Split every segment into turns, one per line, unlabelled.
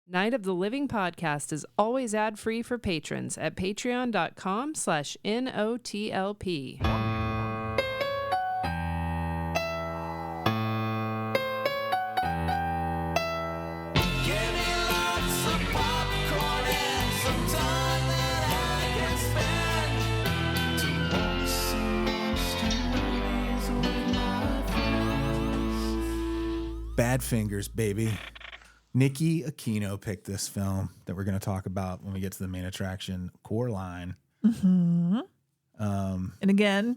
Night of the Living podcast is always ad-free for patrons at patreon.com/NOTLP.
Badfingers, baby. Nicki Aquino picked this film that we're going to talk about when we get to the main attraction, Coraline.
Mm-hmm. And again,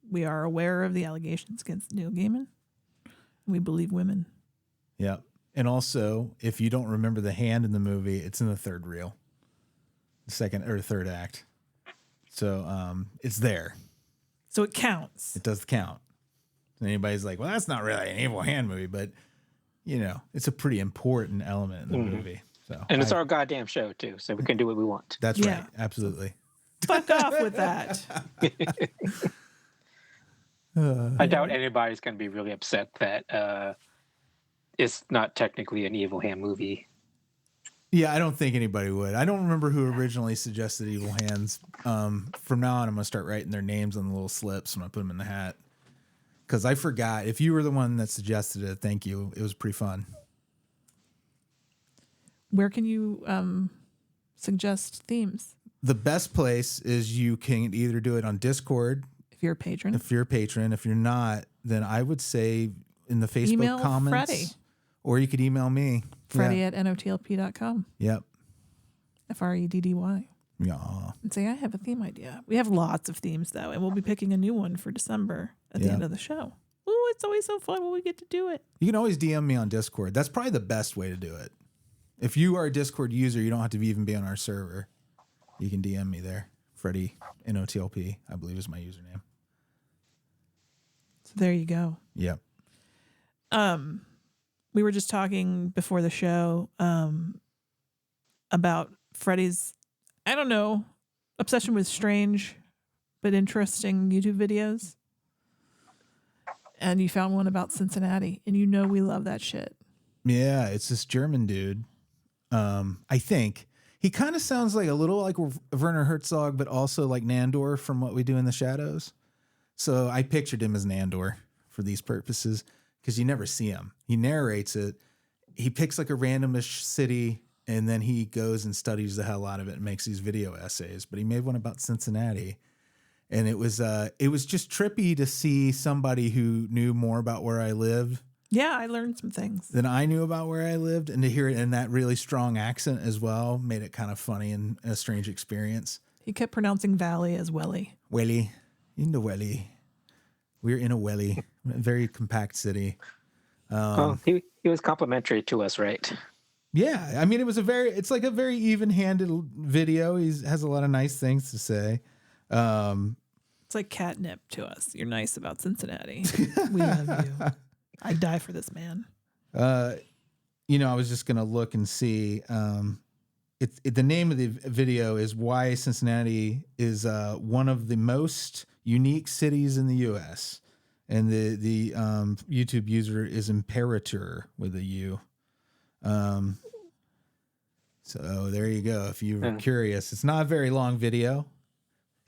we are aware of the allegations against Neil Gaiman. We believe women.
Yep. And also, if you don't remember the hand in the movie, it's in the third reel, the second or third act. So it's there.
So it counts.
It does count. And anybody's like, well, that's not really an evil hand movie, but you know, it's a pretty important element in the movie. So,
and it's our goddamn show too, so we can do what we want.
That's right, absolutely.
Fuck off with that.
I doubt anybody's going to be really upset that it's not technically an evil hand movie.
Yeah, I don't think anybody would. I don't remember who originally suggested Evil Hands. From now on, I'm going to start writing their names on the little slips when I put them in the hat. Because I forgot. If you were the one that suggested it, thank you. It was pretty fun.
Where can you suggest themes?
The best place is you can either do it on Discord.
If you're a patron.
If you're a patron. If you're not, then I would say in the Facebook
email
comments.
Freddy.
Or you could email me.
Freddy at notlp.com.
Yep.
FREDDY.
Yeah.
And say, I have a theme idea. We have lots of themes, though, and we'll be picking a new one for December at the end of the show. Ooh, it's always so fun when we get to do it.
You can always DM me on Discord. That's probably the best way to do it. If you are a Discord user, you don't have to even be on our server. You can DM me there. Freddy, NOTLP, I believe is my username.
So there you go.
Yep.
We were just talking before the show about Freddy's, I don't know, obsession with strange but interesting YouTube videos. And you found one about Cincinnati, and you know we love that shit.
Yeah, it's this German dude. I think he kind of sounds like a little like Werner Herzog, but also like Nandor from What We Do in the Shadows. So I pictured him as Nandor for these purposes because you never see him. He narrates it. He picks like a randomish city, and then he goes and studies the hell out of it and makes these video essays. But he made one about Cincinnati. And it was just trippy to see somebody who knew more about where I lived.
Yeah, I learned some things
than I knew about where I lived, and to hear it in that really strong accent as well made it kind of funny and a strange experience.
He kept pronouncing valley as welly.
Welly, in the welly. We're in a welly, a very compact city.
He was complimentary to us, right?
Yeah, I mean it's like a very even-handed video. He has a lot of nice things to say.
It's like catnip to us. You're nice about Cincinnati. We love you. I'd die for this man.
I was just gonna look and see. The name of the video is Why Cincinnati is one of the most unique cities in the U.S. And the YouTube user is Imperator with a U. So there you go. If you're curious, it's not a very long video.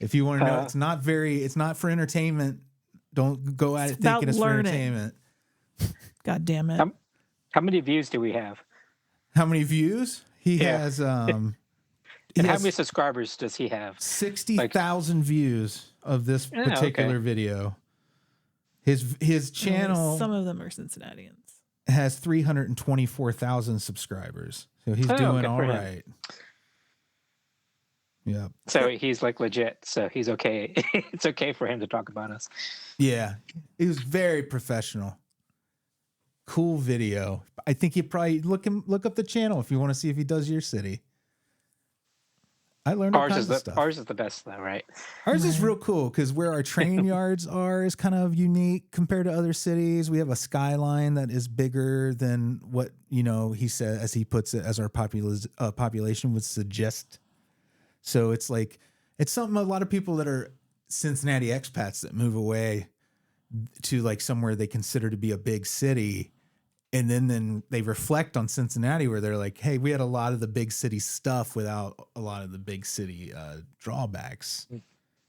If you want to know, it's not for entertainment. Don't go at it thinking it's for entertainment.
God damn it.
How many views do we have?
How many views? He has
and how many subscribers does he have?
60,000 views of this particular video. His channel,
some of them are Cincinnatians,
has 324,000 subscribers. So he's doing all right. Yeah.
So he's like legit. So he's okay. It's okay for him to talk about us.
Yeah. He was very professional. Cool video. I think you probably look up the channel if you want to see if he does your city. I learned all kinds of stuff.
Ours is the best though, right?
Ours is real cool because where our train yards are is kind of unique compared to other cities. We have a skyline that is bigger than what, he said, as he puts it, as our population would suggest. So it's something a lot of people that are Cincinnati expats that move away to like somewhere they consider to be a big city And then they reflect on Cincinnati where they're like, hey, we had a lot of the big city stuff without a lot of the big city drawbacks.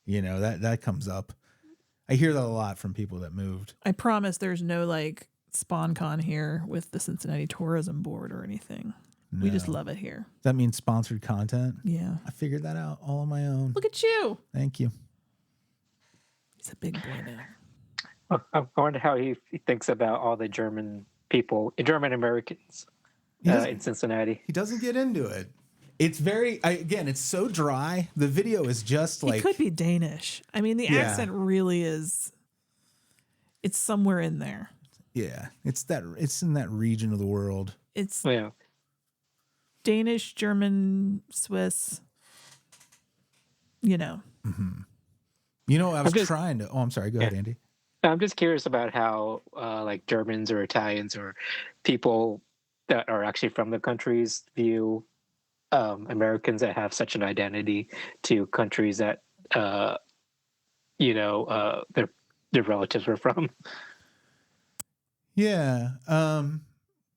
You know, that comes up. I hear that a lot from people that moved.
I promise there's no like SpawnCon here with the Cincinnati Tourism Board or anything.
No.
We just love it here.
That means sponsored content?
Yeah.
I figured that out all on my own.
Look at you.
Thank you.
He's a big boy now.
I wonder how he thinks about all the German people, German Americans in Cincinnati.
He doesn't get into it. It's again, it's so dry. The video is just like...
He could be Danish. I mean, the accent really is... It's somewhere in there.
Yeah. It's in that region of the world.
It's
Yeah.
Danish, German, Swiss, you know.
Mm-hmm. You know, I was trying to... Oh, I'm sorry. Go ahead, Andy.
I'm just curious about how like Germans or Italians or people that are actually from the countries view Americans that have such an identity to countries that their relatives were from.
Yeah,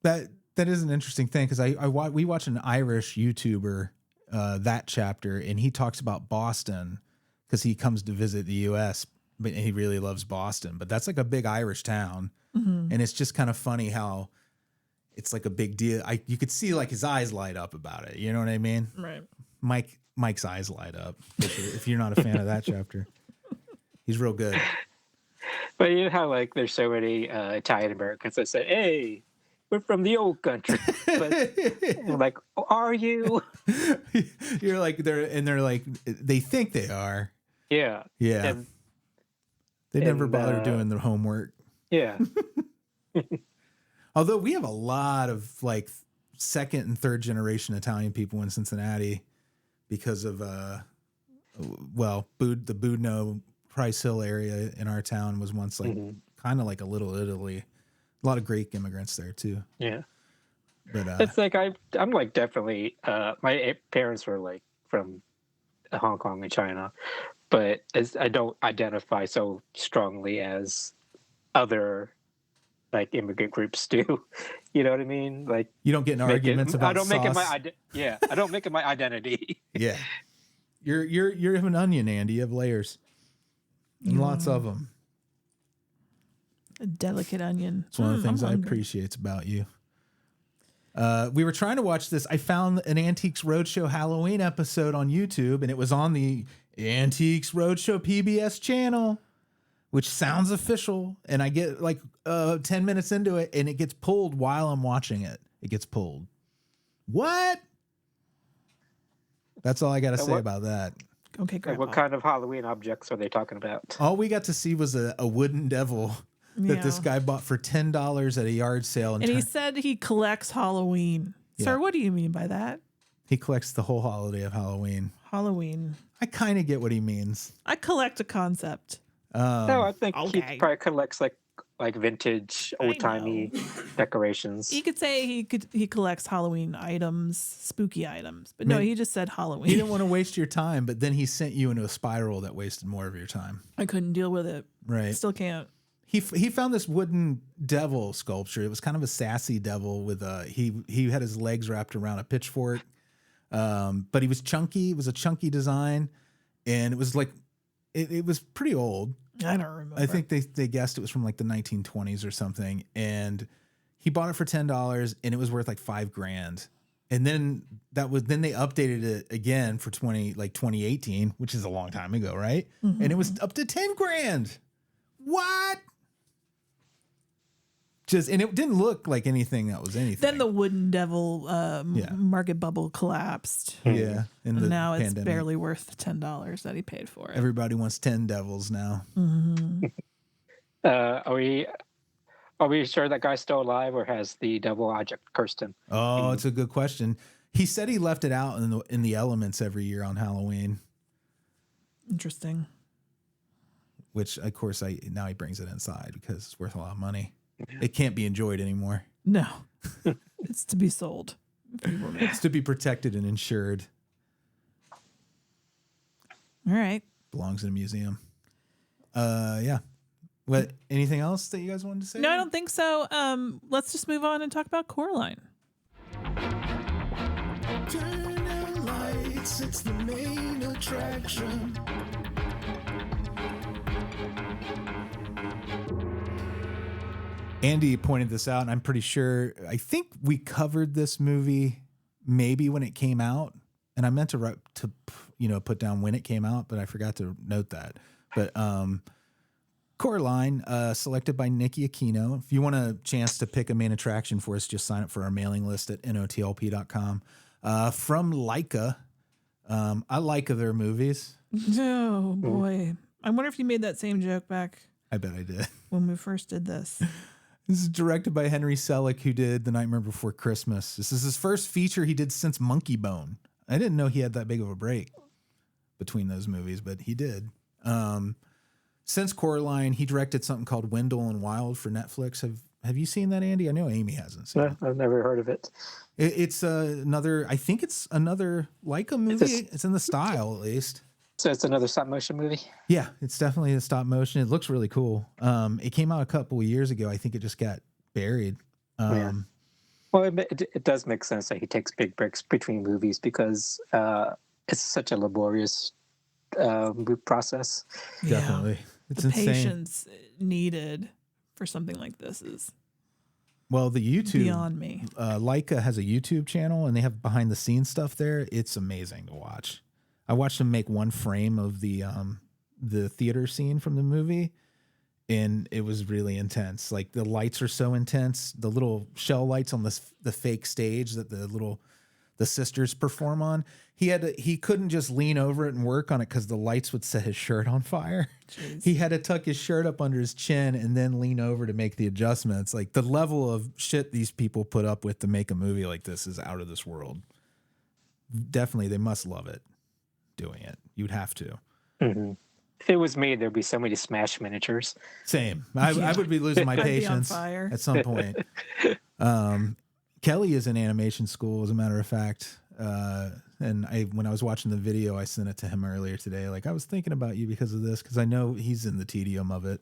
that is an interesting thing because we watch an Irish YouTuber that chapter, and he talks about Boston because he comes to visit the U.S. but he really loves Boston. But that's like a big Irish town, and it's just kind of funny how it's like a big deal. You could see like his eyes light up about it. You know what I mean?
Right.
Mike's eyes light up if you're not a fan of that chapter. He's real good.
But you know how like there's so many Italian Americans that say, "Hey, we're from the old country," but I'm like, oh, "Are you?"
You're like they're like they think they are.
Yeah.
Yeah. They never bother doing their homework.
Yeah.
Although we have a lot of like second and third generation Italian people in Cincinnati because of the Budno Price Hill area in our town was once like kind of like a little Italy. A lot of Greek immigrants there too.
Yeah.
But
it's like I'm like definitely my parents were like from Hong Kong and China, but I don't identify so strongly as other like immigrant groups do. You know what I mean? Like
you don't get in arguments about
I don't
sauce.
make it my I don't make it my identity.
Yeah. You're an onion, Andy. You have layers. And lots of them.
A delicate onion.
It's one of the things I appreciate about you. We were trying to watch this. I found an Antiques Roadshow Halloween episode on YouTube, and it was on the Antiques Roadshow PBS channel, which sounds official. And I get like 10 minutes into it, and it gets pulled while I'm watching it. It gets pulled. What? That's all I got to say about that.
Okay,
Like what kind of Halloween objects are they talking about?
All we got to see was a wooden devil that this guy bought for $10 at a yard sale.
And he said he collects Halloween.
Yeah.
Sir, what do you mean by that?
He collects the whole holiday of Halloween.
Halloween.
I kind of get what he means.
I collect a concept.
No, I think he probably collects like vintage, old-timey decorations.
You could say he collects Halloween items, spooky items, but no, he just said Halloween.
He didn't want to waste your time, but then he sent you into a spiral that wasted more of your time.
I couldn't deal with it.
Right.
Still can't.
He found this wooden devil sculpture. It was kind of a sassy devil with he had his legs wrapped around a pitchfork, but he was chunky. It was a chunky design, and it was like it was pretty old.
I don't remember.
I think they guessed it was from like the 1920s or something, and he bought it for $10, and it was worth like $5,000. And then then they updated it again for 2018, which is a long time ago, right? Mm-hmm. And it was up to $10,000. What? And it didn't look like anything that was anything.
Then the wooden devil market bubble collapsed.
Yeah.
And now it's barely worth $10 that he paid for it.
Everybody wants 10 devils now.
Mm-hmm.
Are we sure that guy's still alive, or has the devil object cursed him?
Oh, it's a good question. He said he left it out in the elements every year on Halloween.
Interesting.
Which, of course, now he brings it inside because it's worth a lot of money. Yeah. It can't be enjoyed anymore.
No. It's to be sold.
It's to be protected and insured.
All right.
Belongs in a museum. Yeah. What? Anything else that you guys wanted to say?
No, I don't think so. Let's just move on and talk about Coraline.
Turn out lights, it's the main attraction.
Andy pointed this out, and I'm pretty sure, I think we covered this movie maybe when it came out, and I meant to put down when it came out, but I forgot to note that. But Coraline, selected by Nicki Aquino. If you want a chance to pick a main attraction for us, just sign up for our mailing list at notlp.com. From Laika. I like their movies.
Oh, boy. I wonder if you made that same joke back
I bet I did.
when we first did this.
This is directed by Henry Selick, who did The Nightmare Before Christmas. This is his first feature he did since Monkey Bone. I didn't know he had that big of a break between those movies, but he did. Since Coraline, he directed something called Wendell and Wild for Netflix. Have you seen that, Andy? I know Amy hasn't seen it.
No, I've never heard of it.
It's another Laika movie. It's in the style, at least.
So it's another stop motion movie?
Yeah, it's definitely a stop motion. It looks really cool. It came out a couple of years ago. I think it just got buried.
Yeah. Well, it does make sense that he takes big breaks between movies because it's such a laborious process.
Definitely. It's
the
insane.
patience needed for something like this is
Well, the YouTube
beyond me.
Laika has a YouTube channel, and they have behind the scenes stuff there. It's amazing to watch. I watched them make one frame of the theater scene from the movie, and it was really intense. Like the lights are so intense, the little shell lights on the fake stage that the sisters perform on. He couldn't just lean over it and work on it because the lights would set his shirt on fire.
Jeez.
He had to tuck his shirt up under his chin and then lean over to make the adjustments. Like the level of shit these people put up with to make a movie like this is out of this world. Definitely, they must love it doing it. You'd have to.
Mm-hmm. If it was me, there'd be so many Smash miniatures.
Same. I would be losing my
I'd be on
patience
fire.
at some point. Kelley is in animation school, as a matter of fact. And when I was watching the video, I sent it to him earlier today. Like, I was thinking about you because of this, because I know he's in the tedium of it.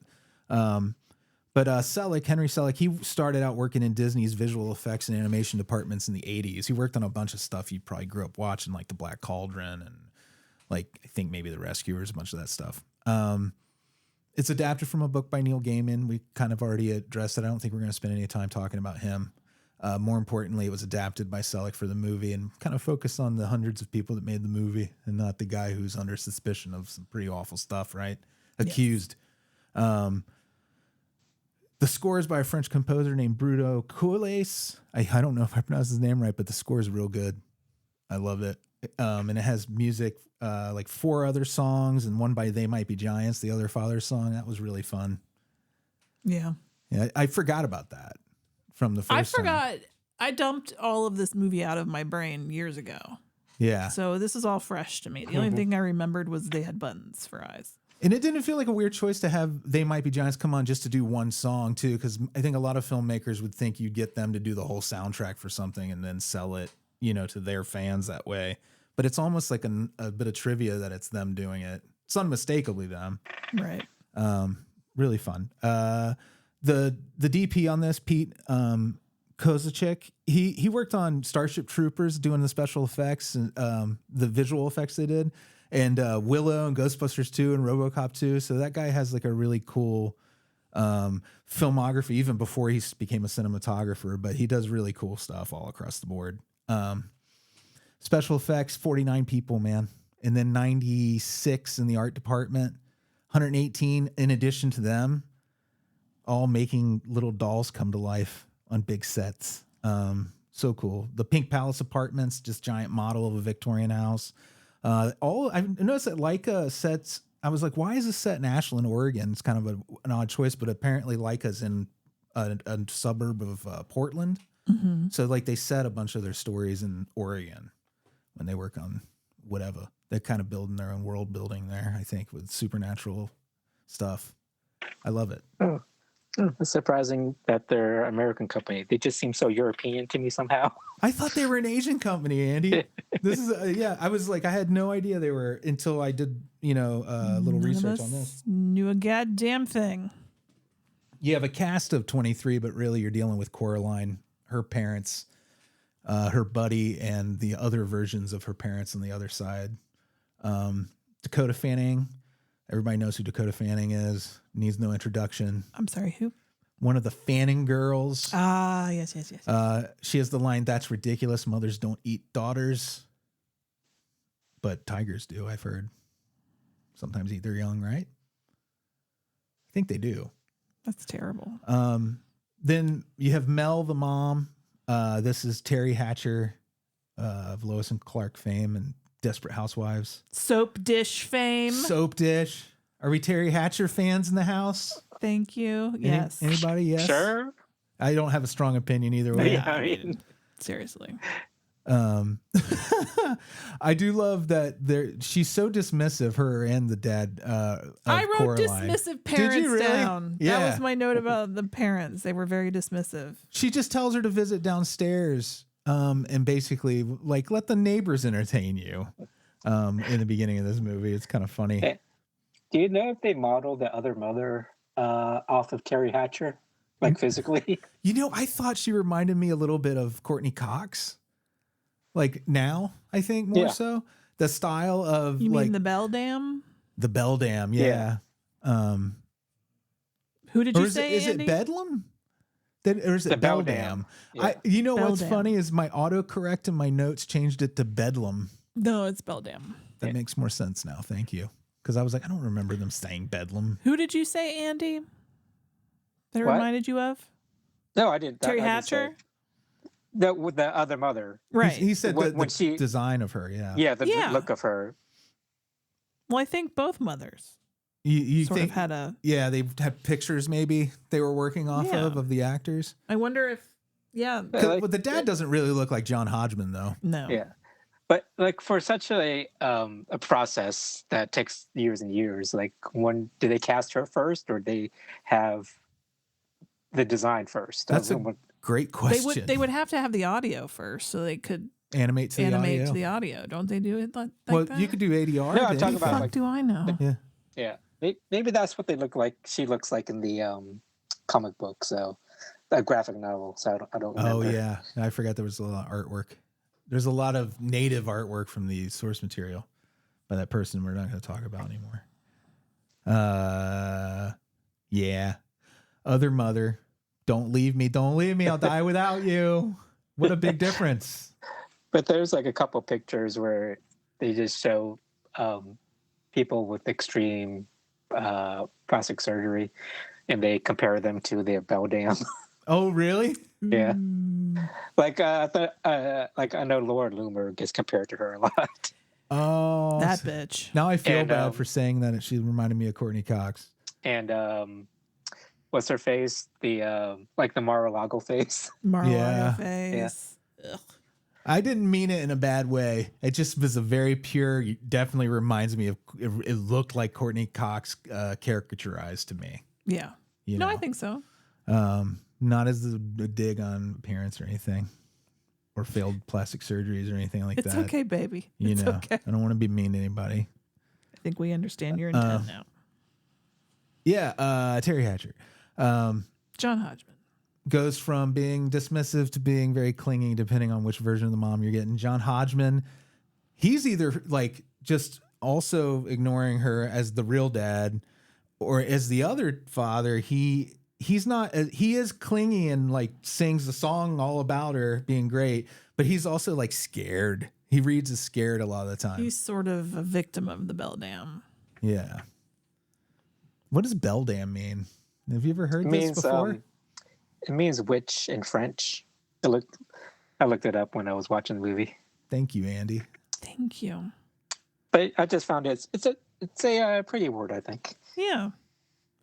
But Henry Selick, he started out working in Disney's visual effects and animation departments in the 80s. He worked on a bunch of stuff you probably grew up watching, like The Black Cauldron and, like, I think maybe The Rescuers, a bunch of that stuff. It's adapted from a book by Neil Gaiman. We kind of already addressed it. I don't think we're going to spend any time talking about him. More importantly, it was adapted by Selick for the movie and kind of focused on the hundreds of people that made the movie and not the guy who's under suspicion of some pretty awful stuff, right? Accused. The score is by a French composer named Bruno Coulais. I don't know if I pronounced his name right, but the score is real good. I love it. And it has music, like 4 other songs and one by They Might Be Giants, the other Father's song. That was really fun.
Yeah.
Yeah, I forgot about that from the first time.
I dumped all of this movie out of my brain years ago.
Yeah.
So this is all fresh to me. The only thing I remembered was they had buttons for eyes.
And it didn't feel like a weird choice to have They Might Be Giants come on just to do one song, too, because I think a lot of filmmakers would think you'd get them to do the whole soundtrack for something and then sell it, to their fans that way. But it's almost like a bit of trivia that it's them doing it. It's unmistakably them.
Right.
Really fun. The DP on this, Pete Kozacek, he worked on Starship Troopers doing the special effects and the visual effects they did. And Willow and Ghostbusters 2 and RoboCop 2. So that guy has like a really cool filmography even before he became a cinematographer. But he does really cool stuff all across the board. Special effects, 49 people, man. And then 96 in the art department. 118 in addition to them. All making little dolls come to life on big sets. So cool. The Pink Palace Apartments, just giant model of a Victorian house. I've noticed that Laika sets, I was like, why is this set in Ashland, Oregon? It's kind of an odd choice, but apparently Laika's in a suburb of Portland. Mm-hmm. So like they set a bunch of their stories in Oregon when they work on whatever. They're kind of building their own world building there, I think, with supernatural stuff. I love it.
Oh, it's surprising that they're an American company. They just seem so European to me somehow.
I thought they were an Asian company, Andy. This is I was like, I had no idea they were until I did, a little research on this.
Knew a goddamn thing.
You have a cast of 23, but really you're dealing with Coraline, her parents, her buddy, and the other versions of her parents on the other side. Dakota Fanning. Everybody knows who Dakota Fanning is. Needs no introduction.
I'm sorry, who?
One of the Fanning girls.
Ah, yes.
She has the line, "That's ridiculous. Mothers don't eat daughters." But tigers do, I've heard. Sometimes eat their young, right? I think they do.
That's terrible.
Then you have Mel, the mom. This is Terry Hatcher of Lois and Clark fame and Desperate Housewives.
Soap dish fame.
Soap dish. Are we Terry Hatcher fans in the house?
Thank you. Yes.
Anybody? Yes.
Sure.
I don't have a strong opinion either way.
Yeah, I mean,
Seriously.
I do love that she's so dismissive, her and the dad.
I wrote
Coraline.
dismissive parents
Did you really?
down.
Yeah.
That was my note about the parents. They were very dismissive.
She just tells her to visit downstairs, and basically like let the neighbors entertain you. In the beginning of this movie, it's kind of funny.
do you know if they modeled the other mother off of Terry Hatcher, like physically?
You know, I thought she reminded me a little bit of Courtney Cox. Like now, I think more so the style of
You mean
like
the Bell Dam?
the Bell Dam, yeah.
Who did
Or
you
is
say?
it
Andy?
Bedlam? Or is it
The
Bell
Bell
Dam?
Dam. Yeah.
You know
Bell
what's
Dam.
funny is my autocorrect in my notes changed it to Bedlam.
No, it's Bell Dam.
That makes more sense now. Thank you. Because I was like, I don't remember them saying Bedlam.
Who did you say, Andy? That it
What?
reminded you of?
No, I didn't.
Terry
I didn't say
Hatcher?
it. No, with the other mother.
Right.
He said
When-
the
when she-
design of her, yeah.
Yeah, the
Yeah.
look of her.
Well, I think both mothers
You
sort
think,
of had a.
yeah, they had pictures maybe they were working off
Yeah.
of the actors.
I wonder if. Yeah.
Yeah, like-
Well, the dad doesn't really look like John Hodgman, though.
No.
Yeah. But like for such a process that takes years and years, like do they cast her first or they have the design first?
That's a great question.
They would have to have the audio first so they could
animate to
animate
the audio.
to the audio. Don't they do it like
Well,
that?
you could do ADR.
No, I'm
to
talking
anything.
about,
Fuck
like-
do I know?
Yeah.
Yeah, maybe that's what they look like. She looks like in the comic book, so a graphic novel. So I don't remember.
Oh yeah, I forgot there was a lot of artwork. There's a lot of native artwork from the source material by that person we're not going to talk about anymore. Yeah. Other mother, don't leave me, I'll die without you. What a big difference.
But there's like a couple pictures where they just show people with extreme plastic surgery, and they compare them to the Bell Dam.
Oh really?
Yeah.
Mm.
Like I know Laura Loomer gets compared to her a lot.
Oh,
That bitch.
now I feel
And,
bad for saying that. She reminded me of Courtney Cox.
And what's her face? The like the Mar-a-Lago face.
Mar-a-Lago
Yeah.
face. Ugh.
I didn't mean it in a bad way. It just was a very pure. Definitely reminds me of. It looked like Courtney Cox caricaturized to me.
Yeah.
You
No,
know?
I think so.
Not as a dig on appearance or anything, or failed plastic surgeries or anything like
It's
that.
okay, baby.
You
It's
know,
okay.
I don't want to be mean to anybody.
I think we understand your intent now.
Yeah, Terry Hatcher
John Hodgman.
goes from being dismissive to being very clingy, depending on which version of the mom you're getting. John Hodgman, he's either like just also ignoring her as the real dad, or as the other father. He's not. He is clingy and like sings the song all about her being great, but he's also like scared. He reads as scared a lot of the time.
He's sort of a victim of the Bell Dam.
Yeah. What does Bell Dam mean? Have you ever heard
It
this
means
before?
it means witch in French. I looked it up when I was watching the movie,
Thank you, Andy.
Thank you.
but I just found it's a pretty word, I think.
Yeah.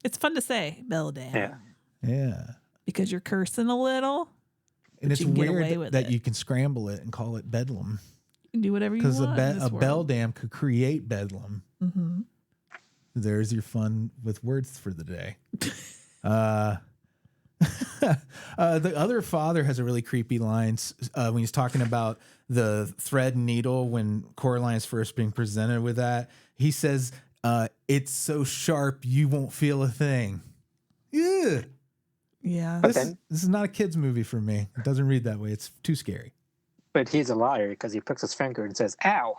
It's fun to say, Bell Dam.
Yeah.
Yeah.
Because you're cursing a little.
And it's
you can get away
weird
with
that
it.
you can scramble it and call it Bedlam,
You can do whatever you
because
want.
a Bell Dam could create Bedlam.
Mm-hmm.
There's your fun with words for the day. The other father has a really creepy line when he's talking about the thread and needle when Coraline is first being presented with that. He says, it's so sharp you won't feel a thing. Yeah.
Yeah.
But
This,
then-
this is not a kid's movie for me. It doesn't read that way. It's too scary.
But he's a liar because he picks his finger and says, "Ow."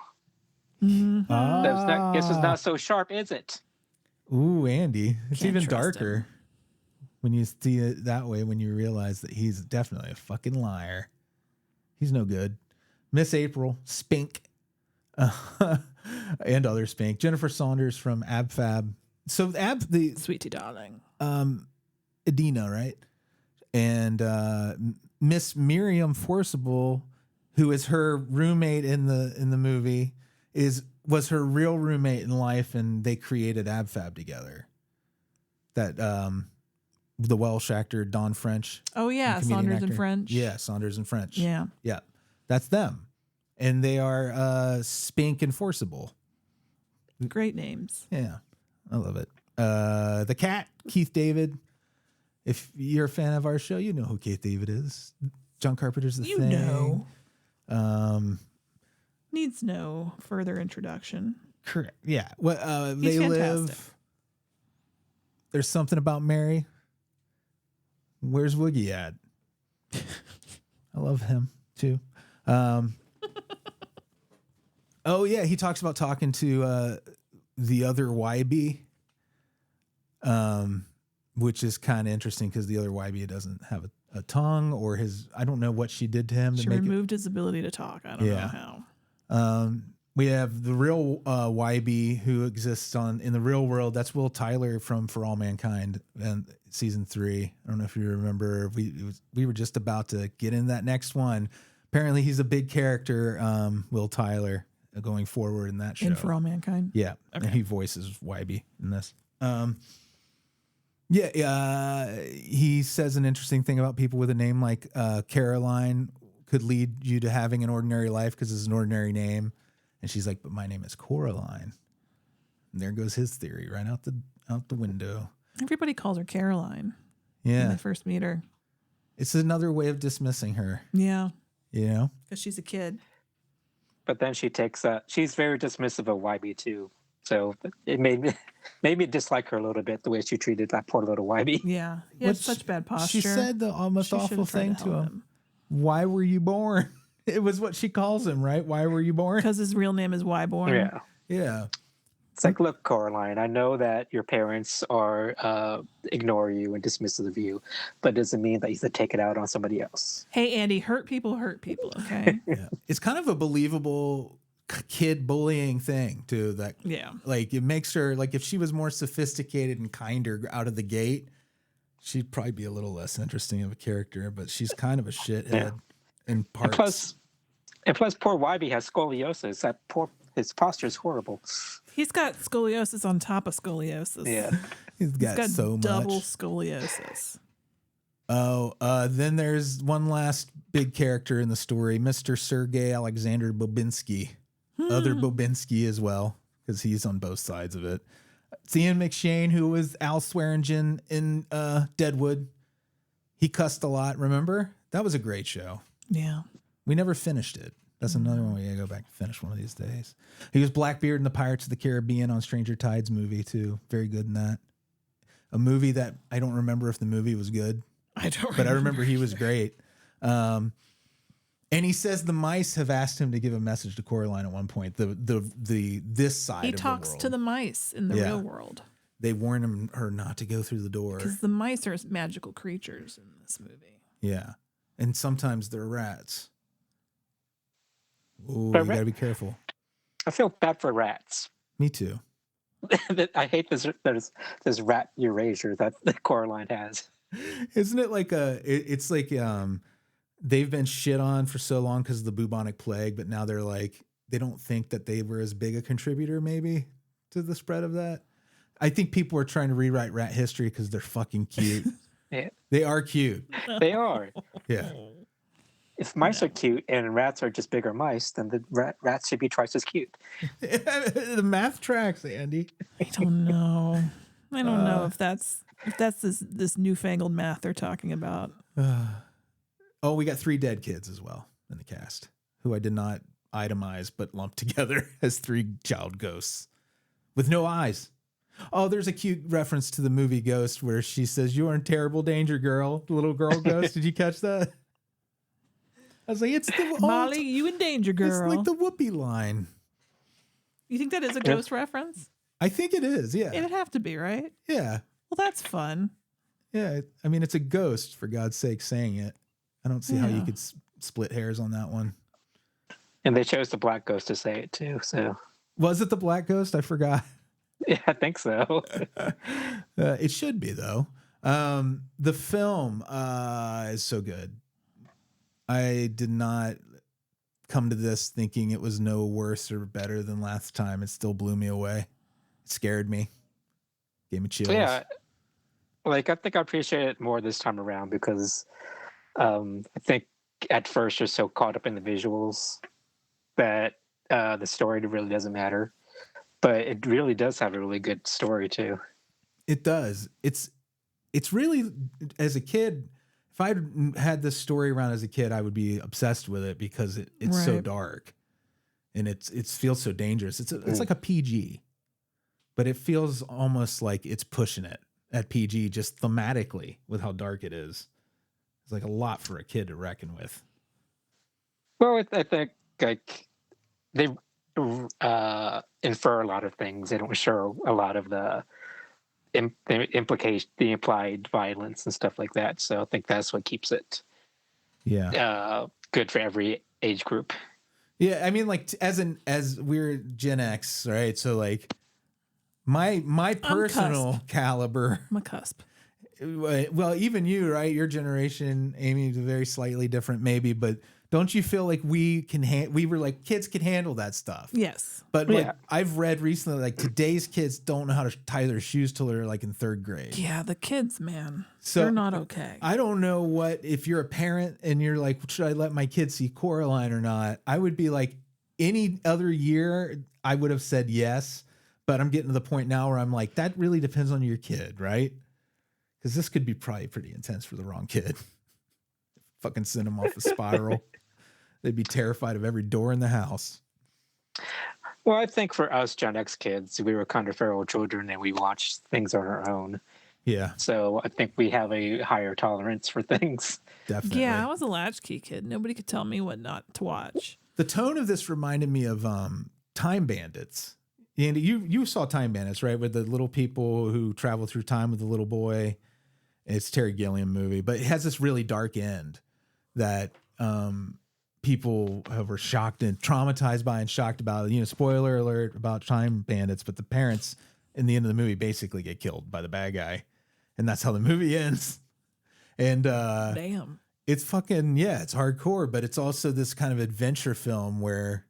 Mhm.
This is not so sharp, is it?
Ooh, Andy. It's
Can't
even
trust
darker when you see it that way, when you realize that he's definitely a fucking liar. He's no good. Miss April, Spink, and other Spink. Jennifer Saunders from AbFab. So the
Sweetie darling.
Edina, right? And Miss Miriam Forcible, who is her roommate in the movie, was her real roommate in life, and they created AbFab together. That the Welsh actor Don French.
Oh yeah,
comedian
Saunders and
actor.
French.
Yeah, Saunders and French.
Yeah.
Yeah, that's them, and they are Spink and Forcible.
Great names.
Yeah, I love it. The cat, Keith David. If you're a fan of our show, you know who Keith David is. John Carpenter's The Thing.
know.
Um,
Needs no further introduction.
correct. Yeah. What?
He's
They
fantastic.
Live. There's something about Mary. Where's Woogie at? I love him too. Oh yeah, he talks about talking to the other YB, which is kind of interesting because the other YB doesn't have a tongue, or I don't know what she did to him.
She
to make
removed his ability to talk. I don't know how.
We have the real YB who exists in the real world. That's Will Tyler from For All Mankind and season 3. I don't know if you remember. We were just about to get in that next one. Apparently, he's a big character, Will Tyler, going forward in that show.
And For All Mankind.
Yeah,
Okay.
and he voices YB in this. He says an interesting thing about people with a name like Caroline could lead you to having an ordinary life because it's an ordinary name. And she's like, but my name is Coraline. And there goes his theory right out the window.
Everybody calls her Caroline when
Yeah.
they first meet her.
It's another way of dismissing her,
Yeah,
you know?
because she's a kid.
But then she takes she's very dismissive of YB too. So it made me dislike her a little bit, the way she treated that poor little YB.
Yeah, he had
What
such bad posture.
She said the almost
She
awful
should've tried
thing
to
to
help
him. Why were you born? It was what she calls him, right? Why were you born?
because his real name is Wyborn.
Yeah.
Yeah.
It's like, look, Coraline, I know that your parents ignore you and dismissive of you, but it doesn't mean that you have to take it out on somebody else.
Hey, Andy, hurt people, okay?
Yeah. It's kind of a believable kid bullying thing too. That
Yeah.
like it makes her like if she was more sophisticated and kinder out of the gate, she'd probably be a little less interesting of a character. But she's kind of a shithead
Yeah.
in parts.
And plus, poor YB has scoliosis. His posture is horrible.
He's got scoliosis on top of scoliosis.
Yeah.
He's
He's
got,
got
so
double
much.
scoliosis.
Oh, then there's one last big character in the story, Mr. Sergei Alexander Bobinsky. Other Bobinsky as well, because he's on both sides of it. It's Ian McShane, who was Al Swearingen in Deadwood. He cussed a lot, remember? That was a great show.
Yeah.
We never finished it. That's another one we gotta go back and finish one of these days. He was Blackbeard in the Pirates of the Caribbean on Stranger Tides movie, too. Very good in that. A movie that I don't remember if the movie was good,
I don't
but I remember he was great. And he says the mice have asked him to give a message to Coraline at one point. This side
He
of
talks
the world.
to the mice in the
Yeah.
real world.
They warn her not to go through the door.
Because the mice are magical creatures in this movie.
Yeah, and sometimes they're rats. Ooh,
But
you gotta be careful.
I feel bad for rats.
Me too.
I hate this rat erasure that Coraline has.
Isn't it like it's like they've been shit on for so long because of the bubonic plague, but now they're like they don't think that they were as big a contributor maybe to the spread of that. I think people are trying to rewrite rat history because they're fucking cute.
Yeah,
They are cute.
they are.
Yeah.
If mice are cute and rats are just bigger mice, then the rats should be twice as cute.
The math tracks, Andy.
I don't know. I don't know if that's this newfangled math they're talking about.
Oh, we got 3 dead kids as well in the cast who I did not itemize but lump together as 3 child ghosts with no eyes. Oh, there's a cute reference to the movie Ghost where she says, "You're in terrible danger, girl." The little girl Ghost. Did you catch that? I was like, it's the
Molly, you in danger,
It's
girl.
like the Whoopi line.
You think that is a ghost reference?
I think it is. Yeah.
It'd have to be, right?
Yeah.
Well, that's fun.
Yeah. I mean, it's a ghost, for God's sake, saying it. I don't see how you
Yeah.
could split hairs on that one.
And they chose the Black Ghost to say it too. So
Was it the Black Ghost? I forgot.
yeah, I think so.
It should be, though. The film is so good. I did not come to this thinking it was no worse or better than last time. It still blew me away. It scared me. Gave me chills.
Yeah, like I think I appreciate it more this time around because I think at first you're so caught up in the visuals that the story really doesn't matter. But it really does have a really good story too.
It does. It's really, as a kid, if I had this story around as a kid, I would be obsessed with it because it's so
Right.
dark and it feels so dangerous. It's like a PG, but it feels almost like it's pushing it at PG just thematically with how dark it is. It's like a lot for a kid to reckon with.
Well, I think like they infer a lot of things. They don't show a lot of the implied violence and stuff like that. So I think that's what keeps it good for every age group.
Yeah, I mean, like as we're Gen X, right? So like my personal caliber.
I'm a cusp.
Well, even you, right? Your generation, Amy, is very slightly different, maybe, but don't you feel like we were like kids can handle that stuff?
Yes.
But like
Yeah.
I've read recently, like today's kids don't know how to tie their shoes till they're like in third grade.
Yeah, the kids, man.
So
They're not okay.
I don't know what if you're a parent and you're like, should I let my kid see Coraline or not? I would be like, any other year, I would have said yes. But I'm getting to the point now where I'm like, that really depends on your kid, right? Because this could be probably pretty intense for the wrong kid. Fucking send them off a spiral. They'd be terrified of every door in the house.
Well, I think for us Gen X kids, we were kind of feral children and we watched things on our own.
Yeah,
So I think we have a higher tolerance for things.
definitely.
Yeah, I was a latchkey kid. Nobody could tell me what not to watch.
The tone of this reminded me of Time Bandits. And you saw Time Bandits, right? With the little people who travel through time with the little boy. It's a Terry Gilliam movie, but it has this really dark end that people were shocked and traumatized by and shocked about. You know, spoiler alert about Time Bandits, but the parents in the end of the movie basically get killed by the bad guy. And that's how the movie ends. And
Damn.
it's fucking, yeah, it's hardcore, but it's also this kind of adventure film where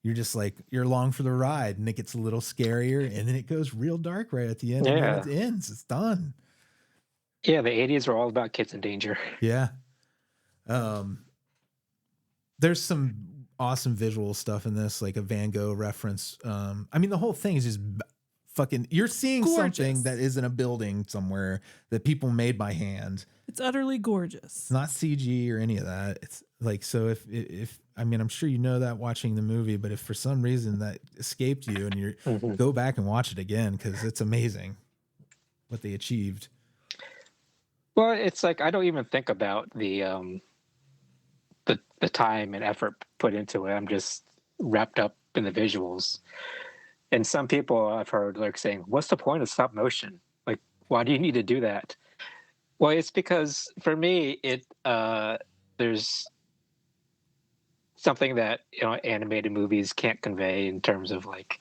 you're just like, you're along for the ride and it gets a little scarier and then it goes real dark right at the end.
Yeah.
And then it ends. It's done.
Yeah, the 80s were all about kids in danger.
Yeah. There's some awesome visual stuff in this, like a Van Gogh reference. I mean, the whole thing is just fucking, you're seeing
Gorgeous.
something that is in a building somewhere that people made by hand.
It's utterly gorgeous.
It's not CG or any of that. It's like, so if I mean, I'm sure you know that watching the movie, but if for some reason that escaped you and you go back and watch it again, because it's amazing what they achieved.
Well, it's like I don't even think about the time and effort put into it. I'm just wrapped up in the visuals. And some people I've heard like saying, "What's the point of stop motion? Like, why do you need to do that?" Well, it's because for me, there's something that animated movies can't convey in terms of like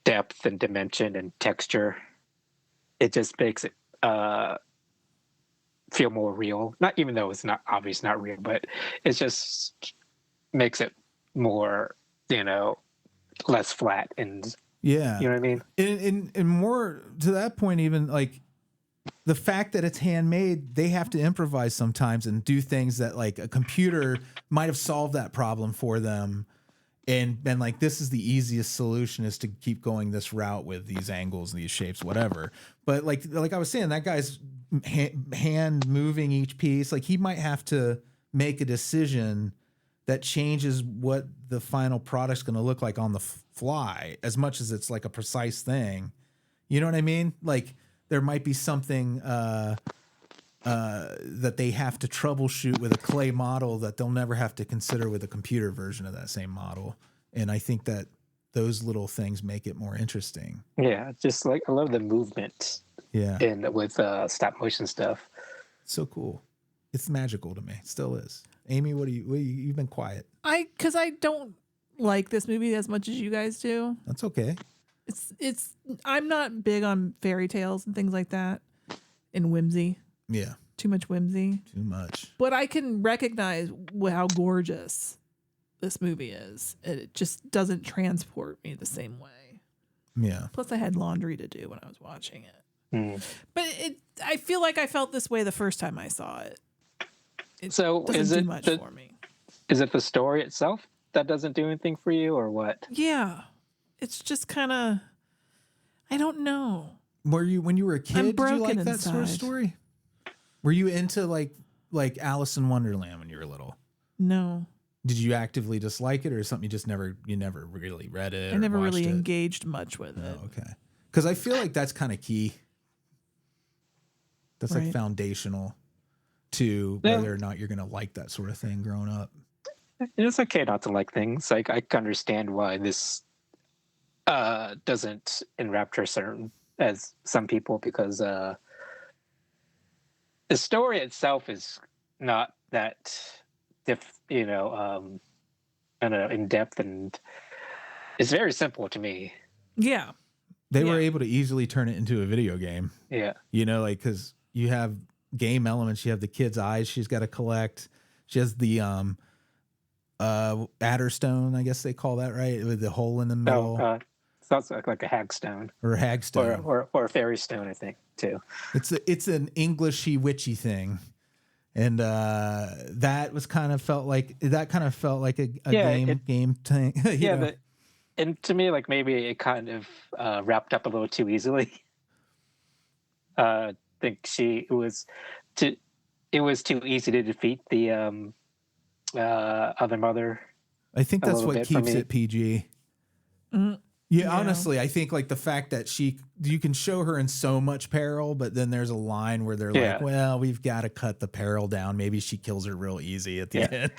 depth and dimension and texture. It just makes it feel more real. Not even though it's not obvious, not real, but it just makes it more, less flat and
Yeah.
you know what I mean?
And more to that point, even like the fact that it's handmade, they have to improvise sometimes and do things that like a computer might have solved that problem for them. And been like, this is the easiest solution is to keep going this route with these angles and these shapes, whatever. But like I was saying, that guy's hand moving each piece. Like he might have to make a decision that changes what the final product's going to look like on the fly, as much as it's like a precise thing. You know what I mean? Like there might be something that they have to troubleshoot with a clay model that they'll never have to consider with a computer version of that same model. And I think that those little things make it more interesting.
Yeah, just like I love the movement.
Yeah.
And with stop motion stuff.
So cool. It's magical to me. It still is. Amy, you've been quiet.
Because I don't like this movie as much as you guys do.
That's okay.
I'm not big on fairy tales and things like that and whimsy.
Yeah.
Too much whimsy.
Too much.
But I can recognize how gorgeous this movie is. It just doesn't transport me the same way.
Yeah.
Plus, I had laundry to do when I was watching it.
Mm.
But I feel like I felt this way the first time I saw it.
So
doesn't
is
do
it
much for me?
Is it the story itself that doesn't do anything for you, or what?
Yeah, it's just kind of. I don't know.
When you were a kid, did you like that sort of
inside.
story? Were you into like Alice in Wonderland when you were little?
No,
Did you actively dislike it, or something you never really read it?
I
or
never
watched
really
it?
engaged much with it.
Oh, okay. Because I feel like that's kind of key. That's like
Right.
foundational to
Yeah.
whether or not you're going to like that sort of thing growing up.
It's okay not to like things. Like I can understand why this doesn't enrapture certain as some people, because the story itself is not that I don't know, in depth, and it's very simple to me.
Yeah,
They were
Yeah.
able to easily turn it into a video game.
Yeah.
Like because you have game elements. You have the kid's eyes she's got to collect. She has the adder stone, I guess they call that, right, with the hole in the middle,
It's also like a hagstone
or hagstone.
or a fairy stone, I think, too.
It's an Englishy witchy thing, and that kind of felt like a game thing.
Yeah,
know?
and to me, like maybe it kind of wrapped up a little too easily. I think it was too easy to defeat the other mother.
I think
a
that's
little
what
bit for
keeps
me.
it PG.
Mm,
Yeah,
Yeah.
honestly, I think like the fact that you can show her in so much peril, but then there's a line where they're
Yeah.
like, well, we've got to cut the peril down. Maybe she kills her real easy at the
Yeah.
end.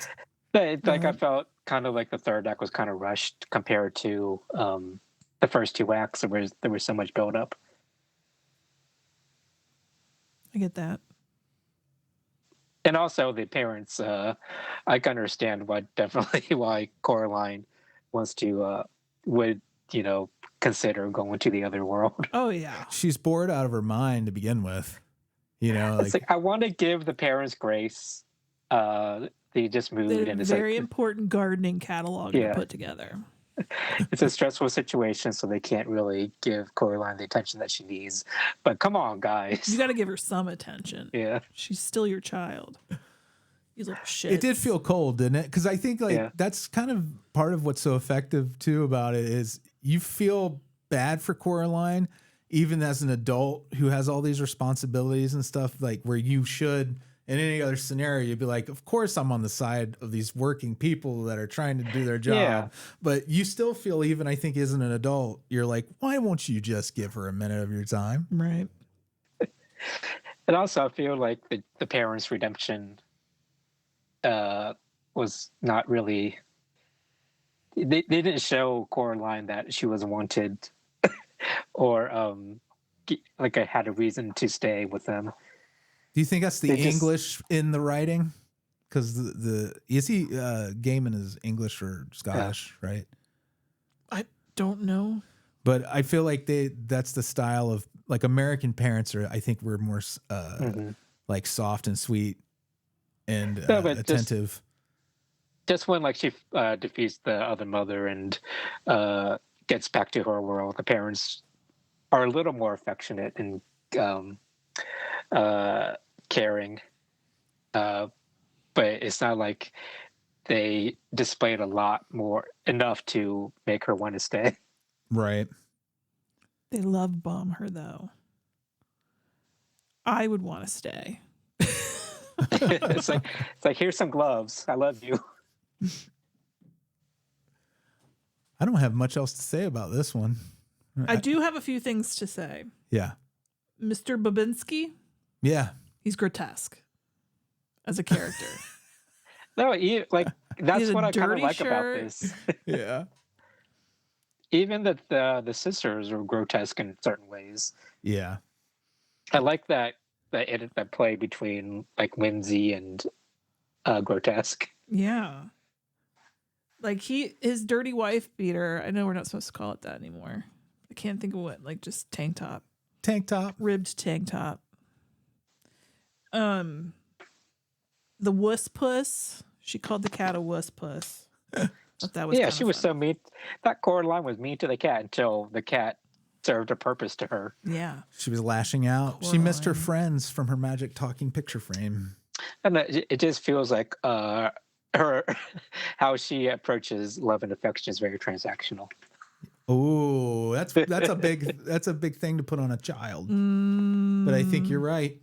But I
Right.
felt kind of like the third act was kind of rushed compared to the first two acts. There was so much build up.
I get that.
And also the parents, I can understand why Coraline wants to would consider going to the other world.
Oh yeah,
She's bored out of her mind to begin with.
It's like I want to give the parents grace. They just moved,
the
and it's
very important gardening catalog to
Yeah.
put together.
it's a stressful situation, so they can't really give Coraline the attention that she needs. But come on, guys.
You got to give her some attention.
Yeah.
She's still your child. You little shit.
It did feel cold, didn't it? Because I think
Yeah.
that's kind of part of what's so effective too about it is you feel bad for Coraline, even as an adult who has all these responsibilities and stuff, like where you should, in any other scenario, you'd be like, of course I'm on the side of these working people that are trying to do their job.
Yeah.
But you still feel, even I think as an adult, you're like, why won't you just give her a minute of your time?
Right.
And also, I feel like the parents' redemption was not really. They didn't show Coraline that she was wanted, or like I had a reason to stay with them.
Do you think that's the
They just-
English in the writing? Because Gaiman is English or Scottish, right?
I don't know.
But I feel like that's the style of like American parents are. I think we're more like soft and sweet and
No, but
attentive.
Just when like she defeats the other mother and gets back to her world, the parents are a little more affectionate and caring. But it's not like they displayed a lot more enough to make her want to stay.
Right.
They love bomb her though. I would want to stay.
it's like here's some gloves. I love you.
I don't have much else to say about this one.
I do have a few things to say.
Yeah.
Mr. Babinski,
Yeah.
he's grotesque as a character.
No, that's
He's a
what I kind of
dirty
like about
shirt.
this.
Yeah.
Even the sisters are grotesque in certain ways.
Yeah.
I like that play between like whimsy and grotesque.
Yeah. Like his dirty wife beater, I know we're not supposed to call it that anymore. I can't think of what, like just tank top.
Tank top.
Ribbed tank top. The wuss puss. She called the cat a wuss puss. Thought that was
She was so mean. That Coraline was mean to the cat until the cat served a purpose to her.
Yeah.
She was lashing out. She missed her
Coraline.
friends from her magic talking picture frame.
And it just feels like her how she approaches love and affection is very transactional.
Oh, that's a big thing to put on a child. But I think you're right.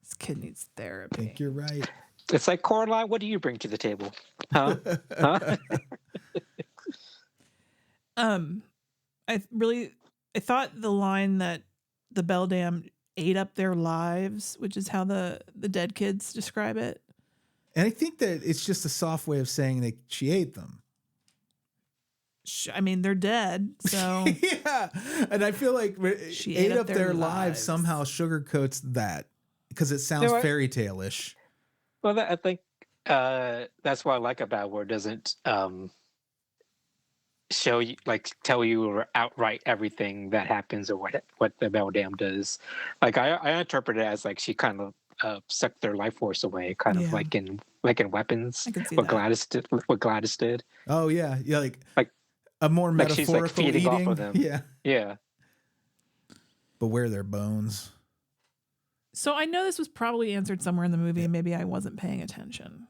This kid needs
I
therapy.
think you're right.
It's like, Coraline, what do you bring to the table? Huh? Huh?
I thought the line that the Beldam ate up their lives, which is how the dead kids describe it.
And I think that it's just a soft way of saying that she ate them.
I mean, they're dead, so
Yeah. And I feel like
She
ate up their lives somehow sugarcoats that because it sounds
You know what?
fairy tale-ish.
Well, I think that's what I like about it, where it doesn't show you, like, tell you outright everything that happens or what the Beldam does. Like I interpret it as like she kind of sucked their life force away, kind of
Yeah.
like in Weapons.
I can see
what
that.
Gladys did.
Oh yeah. Yeah, like
Like-
a more
like she's, like,
metaphorical
feeding off
eating.
of them.
Yeah.
Yeah.
Beware their bones.
So I know this was probably answered somewhere in the movie, and maybe I wasn't paying attention.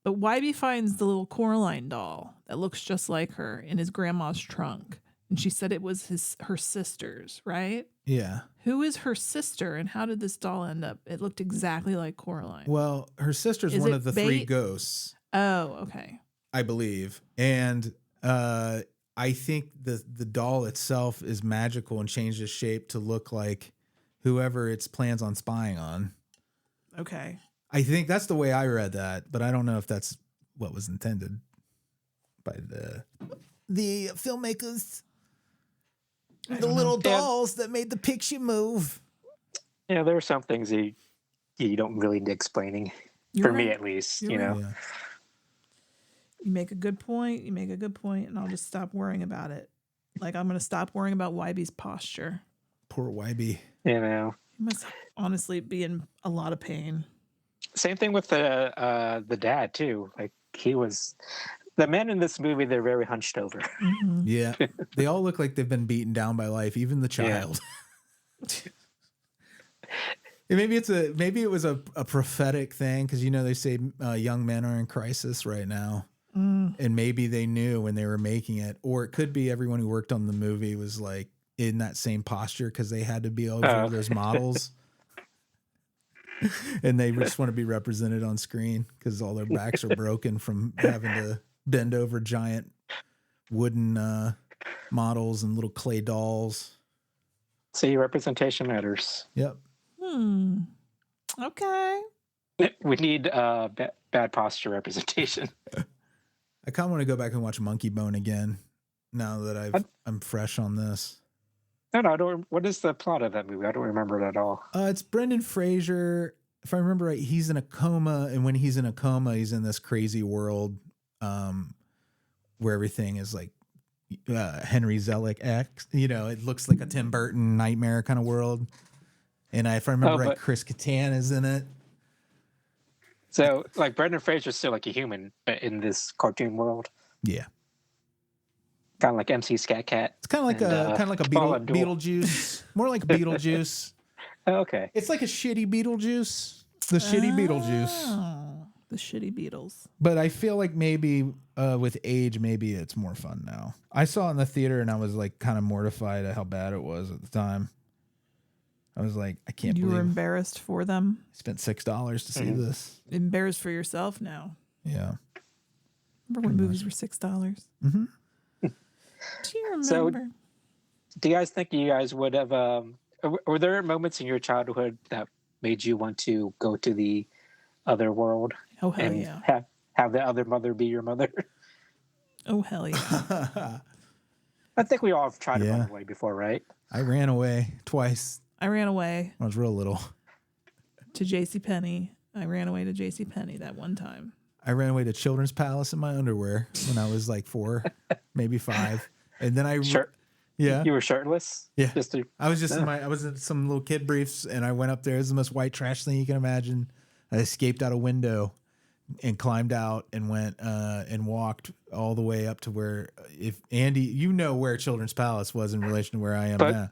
But Wybie finds the little Coraline doll that looks just like her in his grandma's trunk. And she said it was her sister's, right?
Yeah.
Who is her sister, and how did this doll end up? It looked exactly like Coraline.
Well, her sister's
Is
one
it
of the three
bait?
ghosts,
Oh, okay.
I believe. And I think the doll itself is magical and changes shape to look like whoever it plans on spying on.
Okay.
I think that's the way I read that, but I don't know if that's what was intended by the filmmakers. The little dolls that made the picture move.
Yeah, there are some things you don't really need explaining.
You're
For me,
right.
at least,
You're
you know.
right.
Yeah.
You make a good point. And I'll just stop worrying about it. Like, I'm going to stop worrying about Wybie's posture.
Poor Wybie.
You know.
He must honestly be in a lot of pain.
Same thing with the dad too. Like, he was the men in this movie. They're very hunched over.
Mhm.
Yeah. They all look like they've been beaten down by life, even the child. And maybe it was a prophetic thing because they say young men are in crisis right now, and maybe they knew when they were making it, or it could be everyone who worked on the movie was like in that same posture because they had to be over those models, and they just want to be represented on screen because all their backs are broken from having to bend over giant wooden models and little clay dolls.
See, representation matters.
Yep.
Okay.
We need bad posture representation.
I kind of want to go back and watch Monkey Bone again now that I'm fresh on this.
No, I don't. What is the plot of that movie? I don't remember it at all.
It's Brendan Fraser. If I remember right, he's in a coma, and when he's in a coma, he's in this crazy world where everything is like Henry Selick-esque. It looks like a Tim Burton nightmare kind of world. And if I remember right, Chris Kattan is in it.
So, like, Brendan Fraser's still like a human in this cartoon world.
Yeah,
kind of like MC Scat Cat.
it's kind of like a Beetlejuice, more like Beetlejuice.
Oh, okay.
It's like a shitty Beetlejuice, the shitty Beetlejuice.
Oh, the shitty Beatles.
But I feel like maybe with age, maybe it's more fun now. I saw it in the theater and I was like kind of mortified at how bad it was at the time. I was like, I can't
You
believe
were embarrassed for them?
I spent $6 to see this.
Embarrassed for yourself now.
Yeah.
Remember when movies were $6?
Mm-hmm.
Do you remember?
So, Do you guys think you guys would have? Were there moments in your childhood that made you want to go to the other world
Oh, hell
and
yeah.
have the other mother be your mother?
Oh, hell yeah.
I think we all have tried to
Yeah.
run away before, right?
I ran away twice
I ran away
when I was real little.
to JCPenney. I ran away to JCPenney that one time.
I ran away to Children's Palace in my underwear when I was like 4, maybe 5. And then yeah.
You were shirtless.
Yeah.
Just to,
I was I was in some little kid briefs and I went up there. It was the most white trash thing you can imagine. I escaped out a window and climbed out and went and walked all the way up to where, if Andy, you know where Children's Palace was in relation to where I am
But-
now.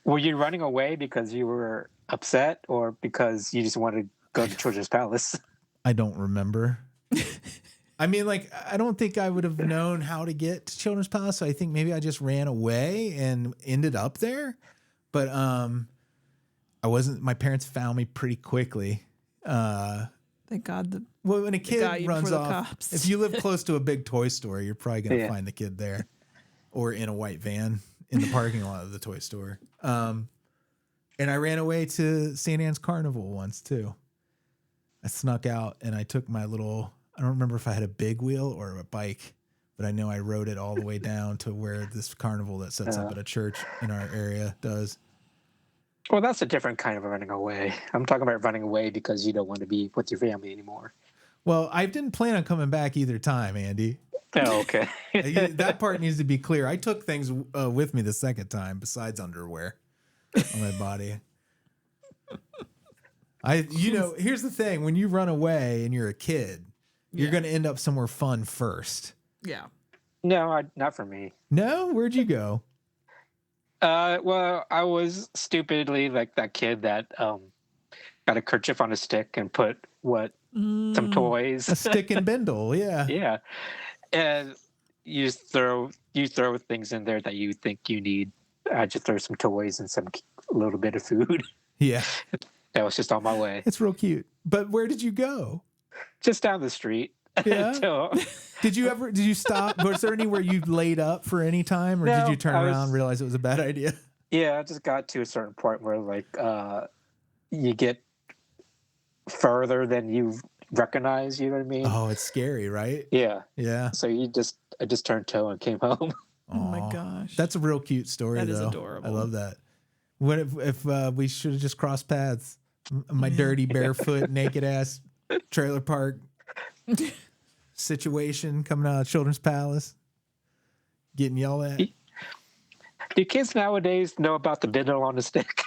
were you running away because you were upset, or because you just wanted to go to Children's Palace?
I don't remember. I mean, like, I don't think I would have known how to get to Children's Palace. So I think maybe I just ran away and ended up there. But I wasn't. My parents found me pretty quickly.
Thank God.
Well, when a
got
kid
you
runs
before the
off,
cops.
if you live close to a big toy store, you're probably going to
Yeah.
find the kid there, or in a white van in the parking lot of the toy store. And I ran away to St. Anne's Carnival once too. I snuck out and I took my little, I don't remember if I had a big wheel or a bike, but I know I rode it all the way down to where this carnival that sets up at a church in our area does.
Well, that's a different kind of running away. I'm talking about running away because you don't want to be with your family anymore.
Well, I didn't plan on coming back either time, Andy.
Oh, okay.
That part needs to be clear. I took things with me the second time besides underwear on my body. Here's the thing. When you run away and you're a kid, you're going to end up somewhere fun first.
Yeah.
No, not for me.
No? Where'd you go?
Well, I was stupidly like that kid that got a kerchief on a stick and put some toys.
A stick and bindle. Yeah.
Yeah, and you throw things in there that you think you need. I just throw some toys and some little bit of food.
Yeah.
That was just on my way,
It's real cute. But where did you go?
just down the street.
Yeah.
So,
Did you stop? Was there anywhere you laid up for any time, or did
No,
you turn
I was-
around and realize it was a bad idea?
yeah, I just got to a certain point where like you get further than you recognize. You know what I mean?
Oh, it's scary, right?
Yeah.
Yeah.
So I just turned toe and came home.
Oh my
Aw.
gosh.
That's a real cute story,
That
though.
is adorable.
I love that. What if we should have just crossed paths? My dirty, barefoot, naked ass trailer park situation coming out of Children's Palace, getting yelled at.
Do kids nowadays know about the bindle on the stick?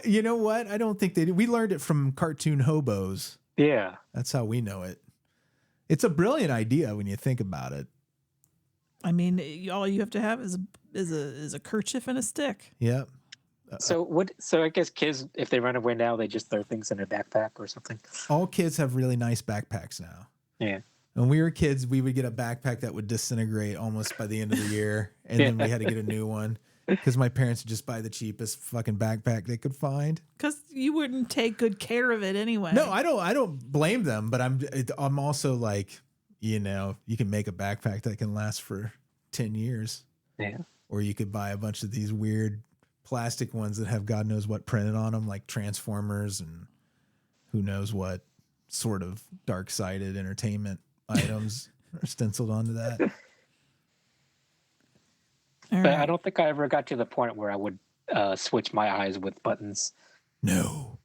You know what? I don't think they do. We learned it from cartoon hobos.
Yeah.
That's how we know it. It's a brilliant idea when you think about it.
I mean, all you have to have is a kerchief and a stick.
Yep.
So I guess kids, if they run away now, they just throw things in a backpack or something.
All kids have really nice backpacks now.
Yeah.
When we were kids, we would get a backpack that would disintegrate almost by the end of the year, and then we had to get a new one because my parents would just buy the cheapest fucking backpack they could find.
Because you wouldn't take good care of it anyway.
No, I don't blame them, but I'm also like, you can make a backpack that can last for 10 years.
Yeah.
Or you could buy a bunch of these weird plastic ones that have God knows what printed on them, like Transformers and who knows what sort of dark-sided entertainment items are stenciled onto that.
All
But
right.
I don't think I ever got to the point where I would switch my eyes with buttons.
No.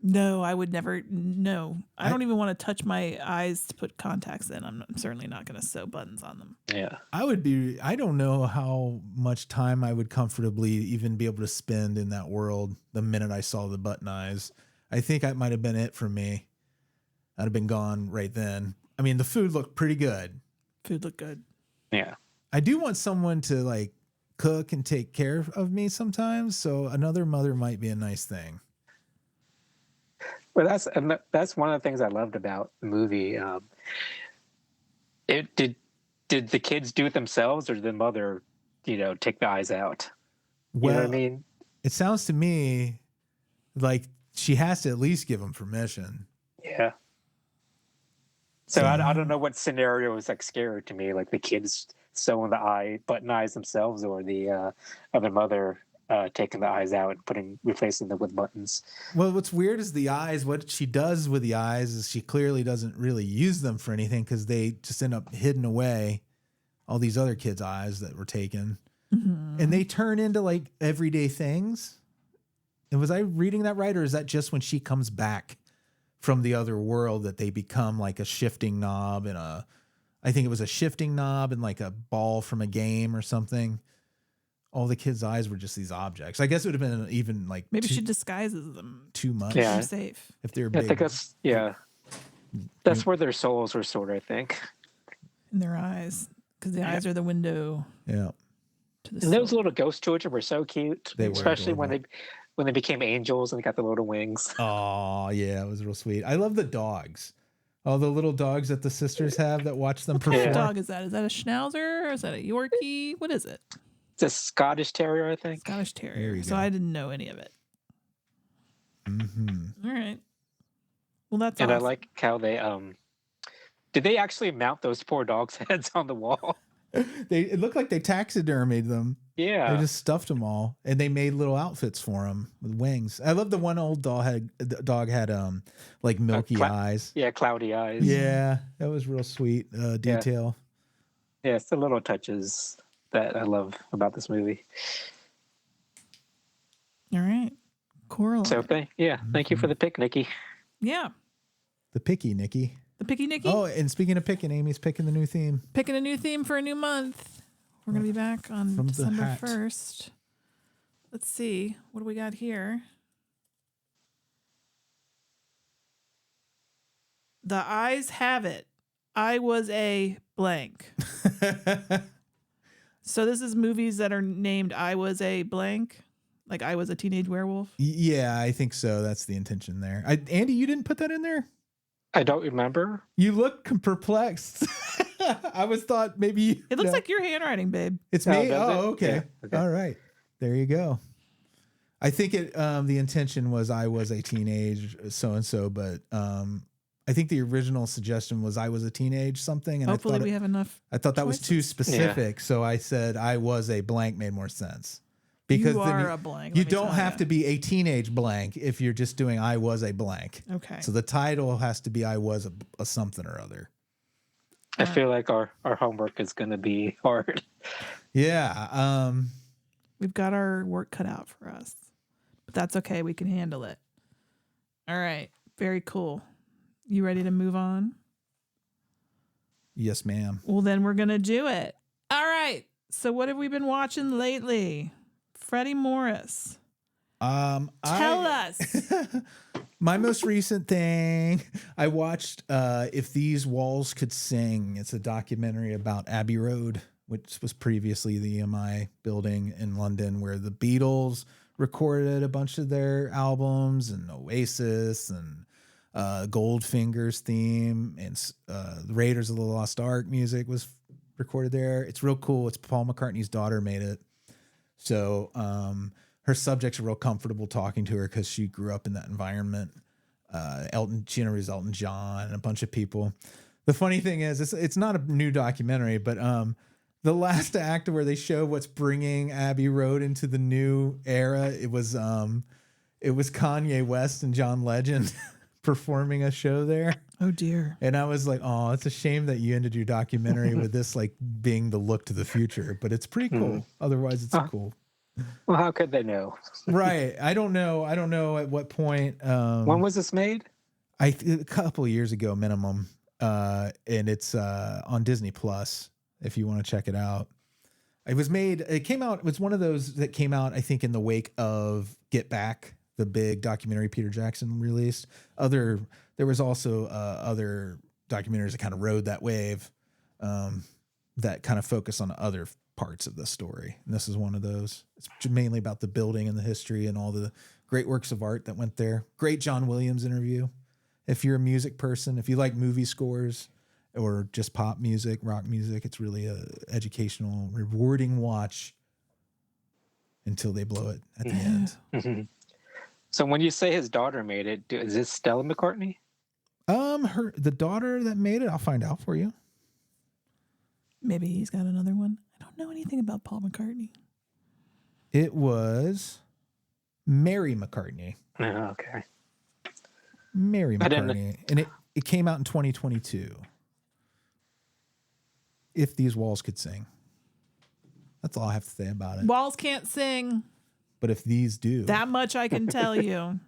No, I would never. No, I don't even want to touch my eyes to put contacts in. I'm certainly not going to sew buttons on them.
Yeah.
I don't know how much time I would comfortably even be able to spend in that world the minute I saw the button eyes. I think that might have been it for me. I'd have been gone right then. I mean, the food looked pretty good.
Food looked good.
Yeah.
I do want someone to like cook and take care of me sometimes. So another mother might be a nice thing.
Well, that's one of the things I loved about the movie. Did the kids do it themselves, or did the mother, take the eyes out? You know what I mean?
It sounds to me like she has to at least give them permission.
Yeah. So I don't know what scenario was like scary to me, like the kids sewing the eye button eyes themselves, or the other mother taking the eyes out and replacing them with buttons.
Well, what's weird is the eyes. What she does with the eyes is she clearly doesn't really use them for anything because they just end up hidden away. All these other kids' eyes that were taken, and they turn into like everyday things. And was I reading that right, or is that just when she comes back from the other world that they become like a shifting knob and I think it was a shifting knob and like a ball from a game or something. All the kids' eyes were just these objects. I guess it would have been even like
Maybe she disguises them.
too much.
Yeah.
Safe.
If they're
I
big.
think that's where their souls were stored, I think.
In their eyes. Because the eyes are the window
Yeah.
to the
And those
soul.
little ghost children were so cute.
They were
especially
adorable.
when they became angels and they got the little wings.
Oh, yeah, it was real sweet. I love the dogs. All the little dogs that the sisters have that watch them
What kind
perform.
of dog is that? Is that a Schnauzer or is that a Yorkie? What is it?
It's a Scottish Terrier, I think.
Scottish
There
Terrier.
you
So
go.
I didn't know any of it.
Mm-hmm.
All right. Well, that's
And
awesome.
I like how they did they actually mount those poor dogs' heads on the wall?
It looked like they taxidermied them.
Yeah.
They just stuffed them all, and they made little outfits for them with wings. I love the one old dog had like milky eyes.
Yeah, cloudy eyes.
Yeah, that was real sweet detail.
Yeah, it's the little touches that I love about this movie.
All right. Coraline.
So thank you for the pick, Nicki.
Yeah.
The picky Nicki.
The Picky Nicki.
Oh, and speaking of picking, Amy's picking the new theme.
Picking a new theme for a new month. We're going to be back on
From the
December
hat.
1st. Let's see. What do we got here? The eyes have it. I was a blank. So this is movies that are named I was a blank. Like I was a teenage werewolf.
Yeah, I think so. That's the intention there. Andy, you didn't put that in there?
I don't remember.
You look perplexed. I was thought maybe you,
It looks
no.
like your handwriting, babe.
It's
Oh,
me.
does
Oh,
it?
okay.
Yeah, okay.
All right. There you go. I think the intention was I was a teenage so and so, but I think the original suggestion was I was a teenage something, and
Hopefully we
I
have enough.
thought that was too
choices.
specific, so I said I was a blank made more sense. Because
You
then
are a blank.
you
let me
don't
tell
have
ya.
to be a teenage blank if you're just doing I was a blank.
Okay.
So the title has to be I was a something or other.
I feel like our homework is going to be hard.
Yeah.
We've got our work cut out for us, but that's okay. We can handle it. All right. Very cool. You ready to move on?
Yes, ma'am.
Well, then we're going to do it. All right. So what have we been watching lately? Freddie Morris. Tell us.
My most recent thing, I watched If These Walls Could Sing. It's a documentary about Abbey Road, which was previously the EMI building in London where the Beatles recorded a bunch of their albums, and Oasis and Goldfinger's theme, and the Raiders of the Lost Ark music was recorded there. It's real cool. It's Paul McCartney's daughter made it. So her subjects are real comfortable talking to her because she grew up in that environment. She interviews Elton John and a bunch of people. The funny thing is, it's not a new documentary, but the last act where they show what's bringing Abbey Road into the new era, it was Kanye West and John Legend performing a show there.
Oh, dear.
And I was like, oh, it's a shame that you ended your documentary with this like being the look to the future, but it's pretty cool. Otherwise, it's cool.
Well, how could they know?
Right. I don't know at what point.
When was this made?
A couple of years ago minimum. And it's on Disney Plus if you want to check it out. It came out, it was one of those that came out, I think, in the wake of Get Back, the big documentary Peter Jackson released. There was also other documentaries that kind of rode that wave that kind of focus on other parts of the story. And this is one of those. It's mainly about the building and the history and all the great works of art that went there. Great John Williams interview. If you're a music person, if you like movie scores or just pop music, rock music, it's really a educational, rewarding watch until they blow it at the end.
So when you say his daughter made it, is it Stella McCartney?
The daughter that made it, I'll find out for you.
Maybe he's got another one. I don't know anything about Paul McCartney.
It was Mary McCartney.
Oh, okay.
Mary
I didn't-
McCartney. And it came out in 2022. If These Walls Could Sing. That's all I have to say about it.
Walls can't sing.
But if these do,
That much I can tell you.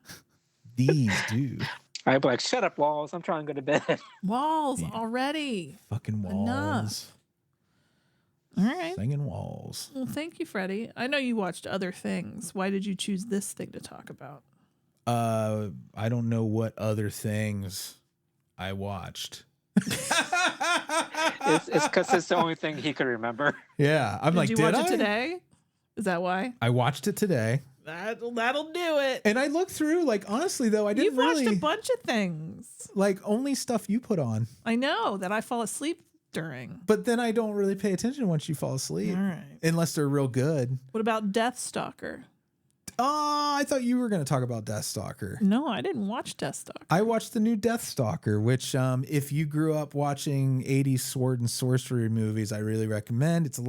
these do.
I'd be like, shut up, Walls. I'm trying to go to bed.
Walls already.
Fucking walls.
Enough. All right.
Singing walls.
Well, thank you, Freddy. I know you watched other things. Why did you choose this thing to talk about?
I don't know what other things I watched.
It's because it's the only thing he could remember.
Yeah. I'm
Did you watch it today? Is that why?
I watched it today.
That'll do it.
And I looked through, like, honestly, though, I didn't
You've watched
really,
a bunch of things.
like, only stuff you put on.
I know that I fall asleep during.
But then I don't really pay attention once you fall asleep.
All right.
Unless they're real good.
What about Deathstalker?
Oh, I thought you were going to talk about Deathstalker.
No, I didn't watch Deathstalker.
I watched the new Deathstalker, which, if you grew up watching 80s sword and sorcery movies, I really recommend. It's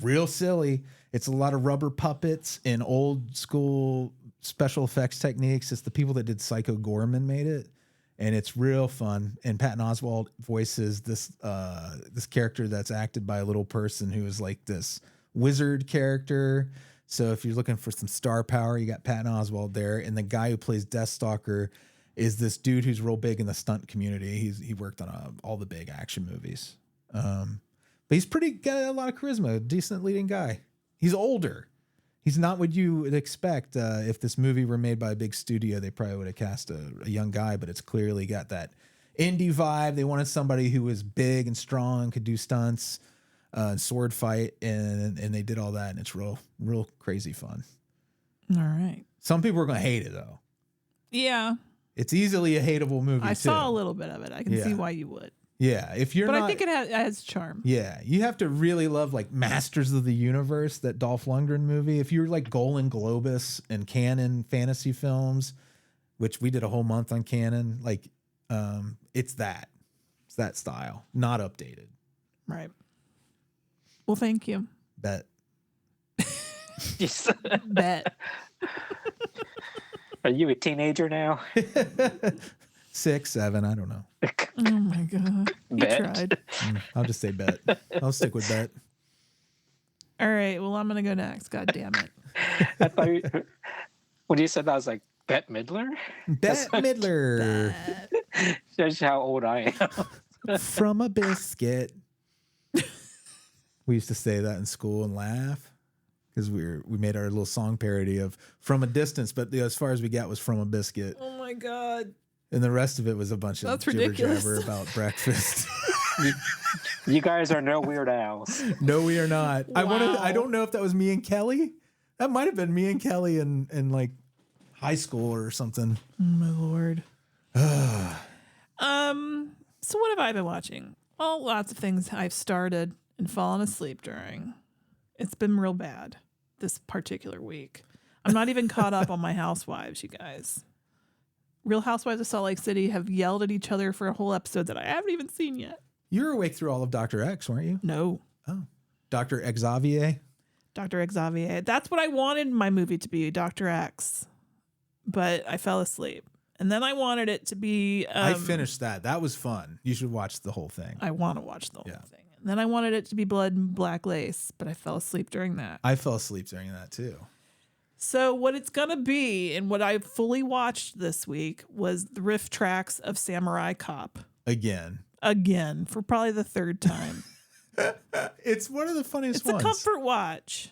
real silly. It's a lot of rubber puppets and old school special effects techniques. It's the people that did Psycho Gorman made it, and it's real fun. And Patton Oswalt voices this character that's acted by a little person who is like this wizard character. So if you're looking for some star power, you got Patton Oswalt there, and the guy who plays Deathstalker is this dude who's real big in the stunt community. He worked on all the big action movies, but he's got a lot of charisma. Decent leading guy. He's older. He's not what you would expect. If this movie were made by a big studio, they probably would have cast a young guy, but it's clearly got that indie vibe. They wanted somebody who was big and strong, could do stunts. Sword fight, and they did all that, and it's real crazy fun.
All right.
Some people are going to hate it, though.
Yeah.
It's easily a hateable movie,
I
too.
saw a little bit of it. I can see
Yeah.
why you would.
Yeah, if you're
But
not...
I think it has charm.
Yeah, you have to really love, like, Masters of the Universe, that Dolph Lundgren movie. If you're, like, Golan Globus and Canon fantasy films, which we did a whole month on Canon, like, it's that. It's that style. Not updated.
Right. Well, thank you.
Bet.
Yes.
Bet.
Are you a teenager now?
6, 7, I don't know.
Oh my God. You
Bet.
tried.
I'll just say bet. I'll stick with bet.
All right. Well, I'm going to go next. God damn it.
I thought when you said that, I was like, Bette Midler?
Bet Midler
That's how old I am.
from a biscuit. We used to say that in school and laugh because we made our little song parody of From a Distance, but as far as we got was From a Biscuit.
Oh my God.
And the rest of it was a bunch of
That's
jibber
ridiculous.
jabber about breakfast.
You guys are no Weird Owls.
No, we are not.
Wow.
I don't know if that was me and Kelley. That might have been me and Kelley in like high school or something.
Oh my Lord. So what have I been watching? Well, lots of things I've started and fallen asleep during. It's been real bad this particular week. I'm not even caught up on my housewives, you guys. Real Housewives of Salt Lake City have yelled at each other for a whole episode that I haven't even seen yet.
You were awake through all of Dr. X, weren't you?
No.
Oh. Dr. Xavier?
Dr. Xavier. That's what I wanted my movie to be, Dr. X. But I fell asleep. And then I wanted it to be...
I finished that. That was fun. You should watch the whole thing.
I want to watch the whole
Yeah.
thing. And then I wanted it to be Blood and Black Lace, but I fell asleep during that.
I fell asleep during that too.
So what it's going to be, and what I fully watched this week, was the Rifftrax of Samurai Cop.
Again,
For probably the third time.
it's one of the funniest
It's
ones.
a comfort watch.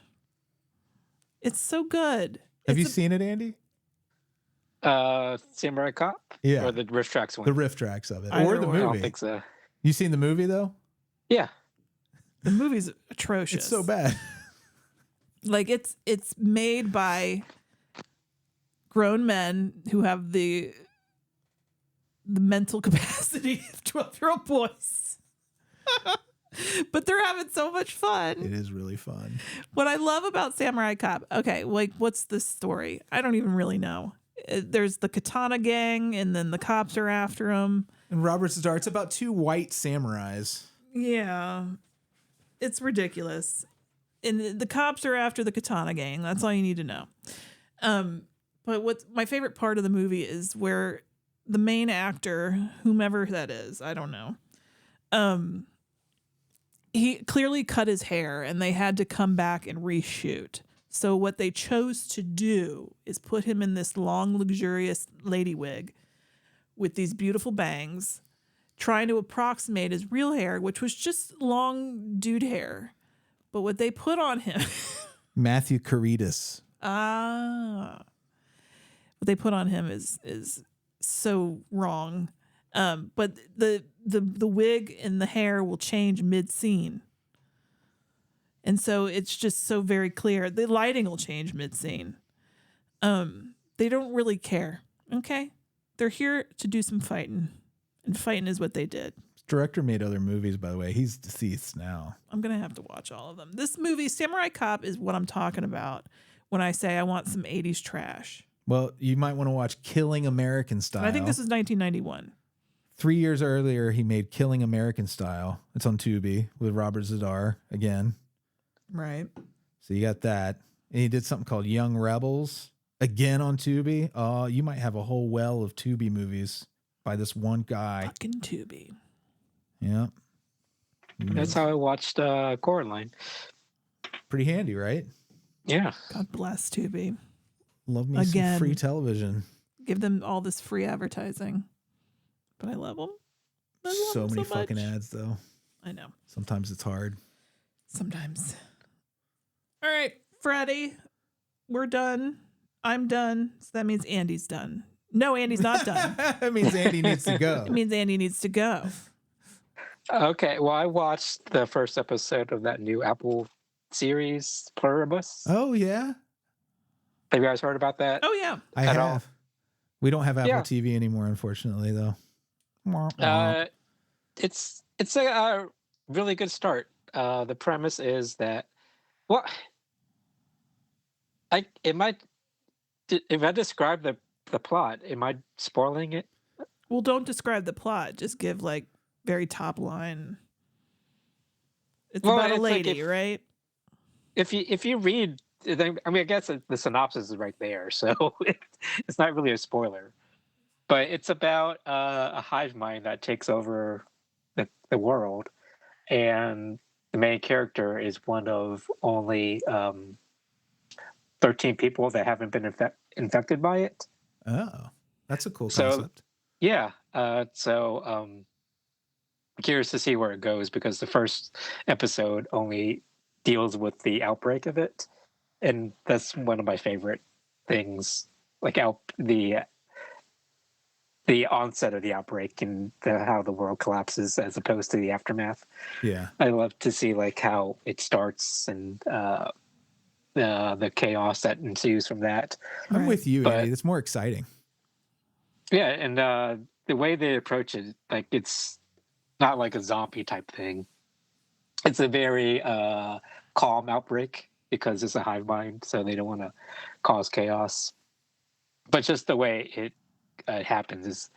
It's so good.
Have you
It's
seen it, Andy?
Samurai Cop?
Yeah.
Or the Rifftrax one?
The riff tracks of it,
Either
or the
or.
I don't
movie.
think so.
You seen the movie though?
Yeah.
The movie's atrocious.
It's so bad.
Like it's made by grown men who have the mental capacity of 12-year-old boys. But they're having so much fun.
It is really fun.
What I love about Samurai Cop, okay, like what's the story? I don't even really know. There's the Katana gang, and then the cops are after him.
And Robert Zadar, it's about two white samurais.
Yeah. It's ridiculous. And the cops are after the Katana gang. That's all you need to know. But what's my favorite part of the movie is where the main actor, whomever that is, I don't know, he clearly cut his hair and they had to come back and reshoot. So what they chose to do is put him in this long, luxurious lady wig with these beautiful bangs, trying to approximate his real hair, which was just long dude hair. But what they put on him...
Matthew Caritas.
What they put on him is so wrong. But the wig and the hair will change mid-scene. And so it's just so very clear. The lighting will change mid-scene. They don't really care, okay? They're here to do some fighting. And fighting is what they did.
Director made other movies, by the way. He's deceased now.
I'm going to have to watch all of them. This movie, Samurai Cop, is what I'm talking about when I say I want some 80s trash.
Well, you might want to watch Killing American Style.
I think this is 1991.
3 years earlier, he made Killing American Style. It's on Tubi with Robert Zadar again.
Right.
So you got that. And he did something called Young Rebels again on Tubi. Oh, you might have a whole well of Tubi movies by this one guy.
Fucking Tubi.
Yeah.
That's how I watched Coraline.
Pretty handy, right?
Yeah.
God bless Tubi.
Love me
Again.
some free television.
Give them all this free advertising. But I love them.
So many fucking ads, though.
I know.
Sometimes it's hard.
Sometimes. All right, Freddy, we're done. I'm done. So that means Andy's done. No, Andy's not done.
That means Andy needs to go.
It means Andy needs to go.
Okay. Well, I watched the first episode of that new Apple series, Pluribus.
Oh, yeah?
Have you guys heard about that?
Oh, yeah.
I
At
have.
all?
We don't have Apple
Yeah.
TV anymore, unfortunately, though.
It's a really good start. The premise is that, well, if I describe the plot, am I spoiling it?
Well, don't describe the plot. Just give like very top line. It's about a
it's like
lady, right?
If you read, I mean, I guess the synopsis is right there, so it's not really a spoiler. But it's about a hive mind that takes over the world, and the main character is one of only 13 people that haven't been infected by it.
Oh, that's a cool
So-
concept.
Yeah. I'm curious to see where it goes because the first episode only deals with the outbreak of it, and that's one of my favorite things. Like the onset of the outbreak and how the world collapses as opposed to the aftermath.
Yeah.
I love to see like how it starts and the chaos that ensues from that.
I'm
Right.
with you,
But-
Andy. It's more exciting.
Yeah, and the way they approach it, like it's not like a zombie type thing. It's a very calm outbreak because it's a hive mind, so they don't want to cause chaos. But just the way it happens is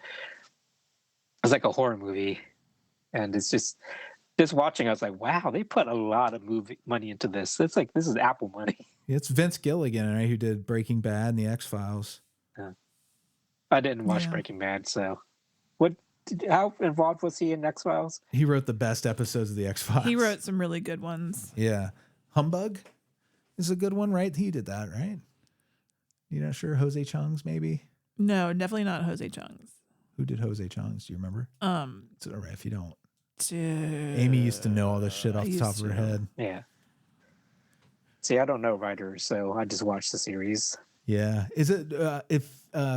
it's like a horror movie, and it's just watching. I was like, wow, they put a lot of money into this. It's like this is Apple money.
It's Vince Gilligan, right, who did Breaking Bad and The X-Files.
I didn't watch
Yeah.
Breaking Bad, so how involved was he in X-Files?
He wrote the best episodes of The X-Files.
He wrote some really good ones.
Yeah. Humbug is a good one, right? He did that, right? You're not sure? Jose Chung's, maybe?
No, definitely not Jose Chung's.
Who did Jose Chung's? Do you remember? It's all right if you don't. Amy used to know all this shit off the top of her head.
Yeah. See, I don't know writers, so I just watched the series.
Yeah. Is it,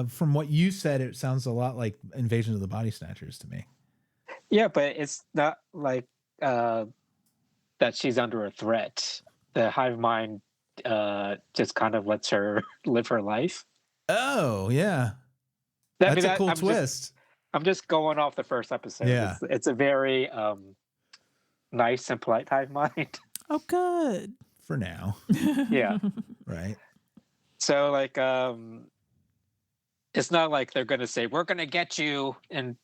from what you said, it sounds a lot like Invasion of the Body Snatchers to me.
Yeah, but it's not like that she's under a threat. The hive mind just kind of lets her live her life.
Oh, yeah.
I
That's
mean,
a cool
I'm
twist.
I'm just going off the first episode.
Yeah.
It's a very nice and polite hive mind.
Oh, good.
For now.
Yeah.
Right.
So like it's not like they're going to say we're going to get you, and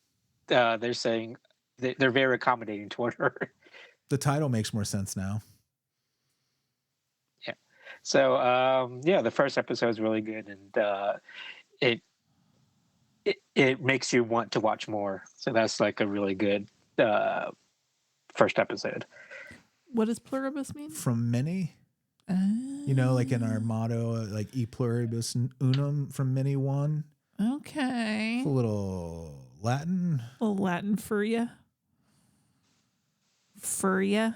they're saying they're very accommodating toward her.
The title makes more sense now.
Yeah. So the first episode is really good, and it makes you want to watch more. So that's like a really good first episode.
What does pluribus mean?
From many. Like in our motto, like e pluribus unum, from many one.
Okay.
It's a little Latin.
A little Latin for you. Furia.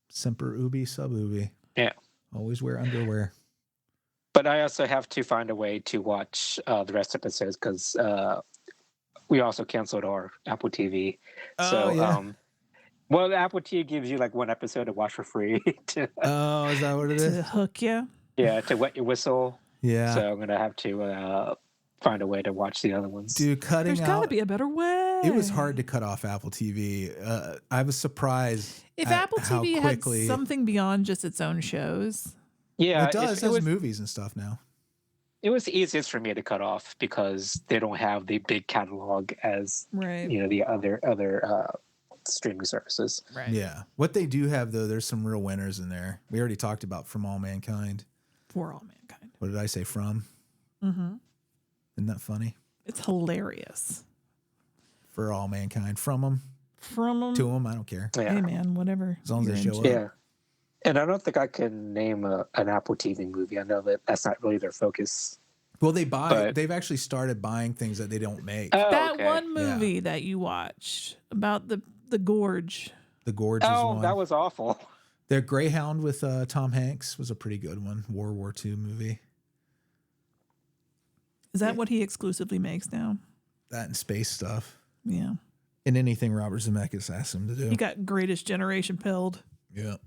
Semper ubi sub ubi.
Yeah.
Always wear underwear.
But I also have to find a way to watch the rest of episodes because we also canceled our Apple TV.
Oh, yeah.
The Apple TV gives you like one episode to watch for free.
Is that what it
To
is?
hook you.
Yeah, to wet your whistle.
Yeah.
So I'm going to have to find a way to watch the other ones.
Dude,
There's got to be a better way.
It was hard to cut off Apple TV. I was surprised.
If
at
Apple
how
TV had
quickly
something beyond just its own shows.
Yeah,
it does.
it
It has
was,
movies and stuff now.
it was the easiest for me to cut off because they don't have the big catalog as
Right.
the other streaming services.
Right.
Yeah. What they do have, though, there's some real winners in there. We already talked about From All Mankind.
For all mankind.
What did I say? From?
Mm-hmm.
Isn't that funny?
It's hilarious.
For All Mankind. From them
From them.
to them. I don't care.
Yeah.
Hey, man, whatever.
As long as
you're
they show
into.
up.
Yeah. And I don't think I can name an Apple TV movie. I know that that's not really their focus.
Well,
But-
they've actually started buying things that they don't make.
Oh,
That
okay.
one movie that you watched about the gorge.
The Gorge is
Oh,
one.
that was awful.
Their Greyhound with Tom Hanks was a pretty good one. World War II movie.
Is that what he exclusively makes now?
That and space stuff.
Yeah.
And anything Robert Zemeckis asked him to do.
He got Greatest Generation pilled.
Yeah.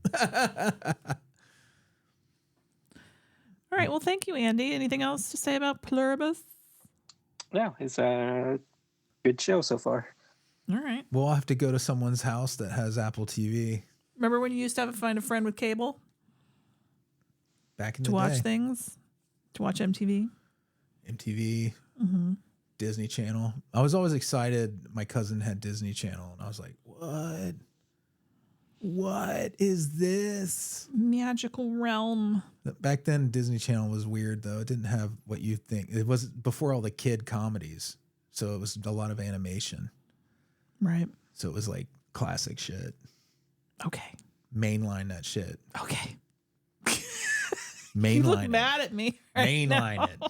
All right. Well, thank you, Andy. Anything else to say about Pluribus?
Yeah, it's a good show so far.
All right.
We'll have to go to someone's house that has Apple TV
Remember when you used to have to find a friend with cable
back in
to
the
watch
day.
things? To watch MTV?
MTV,
Mm-hmm.
Disney Channel. I was always excited. My cousin had Disney Channel, and I was like, "What? What is this?"
Magical Realm.
Back then, Disney Channel was weird, though. It didn't have what you think. It was before all the kid comedies, so it was a lot of animation.
Right.
So it was like classic shit.
Okay.
Mainline that shit.
Okay. You look
Mainline it.
mad at me. Right now.
Mainline it.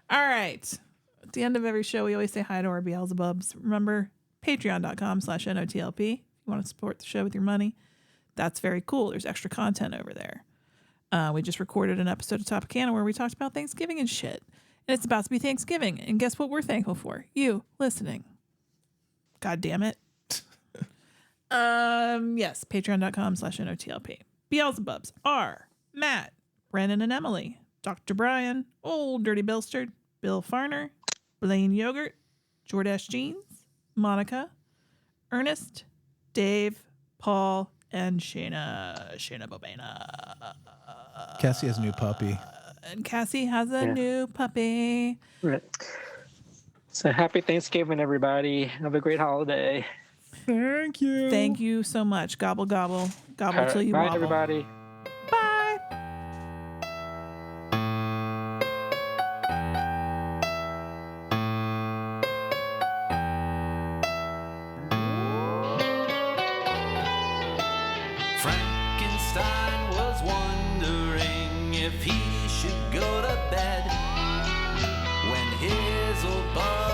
All right. At the end of every show, we always say hi to our Beelzebubs. Remember, patreon.com/NOTLP. If you want to support the show with your money, that's very cool. There's extra content over there. We just recorded an episode of Topicana where we talked about Thanksgiving and shit. And it's about to be Thanksgiving. And guess what we're thankful for? You listening. God damn it. Yes, patreon.com/NOTLP. Beelzebubs are Matt, Branan and Emily, Dr. Brian, Old Dirty Billsterd, Bill Fahrner, Blayne Yogurt, Jordache Jeans, Monica, Ernest, Dave, Paul, and Shayna Bobena.
Cassie has a new puppy.
And Cassie has a new puppy.
Right. So happy Thanksgiving, everybody. Have a great holiday.
Thank you.
Thank you so much. Gobble, gobble. Gobble
All
till
right,
you
bye,
wobble.
everybody.
Bye.
Frankenstein was wondering if he should go to bed when his old buddy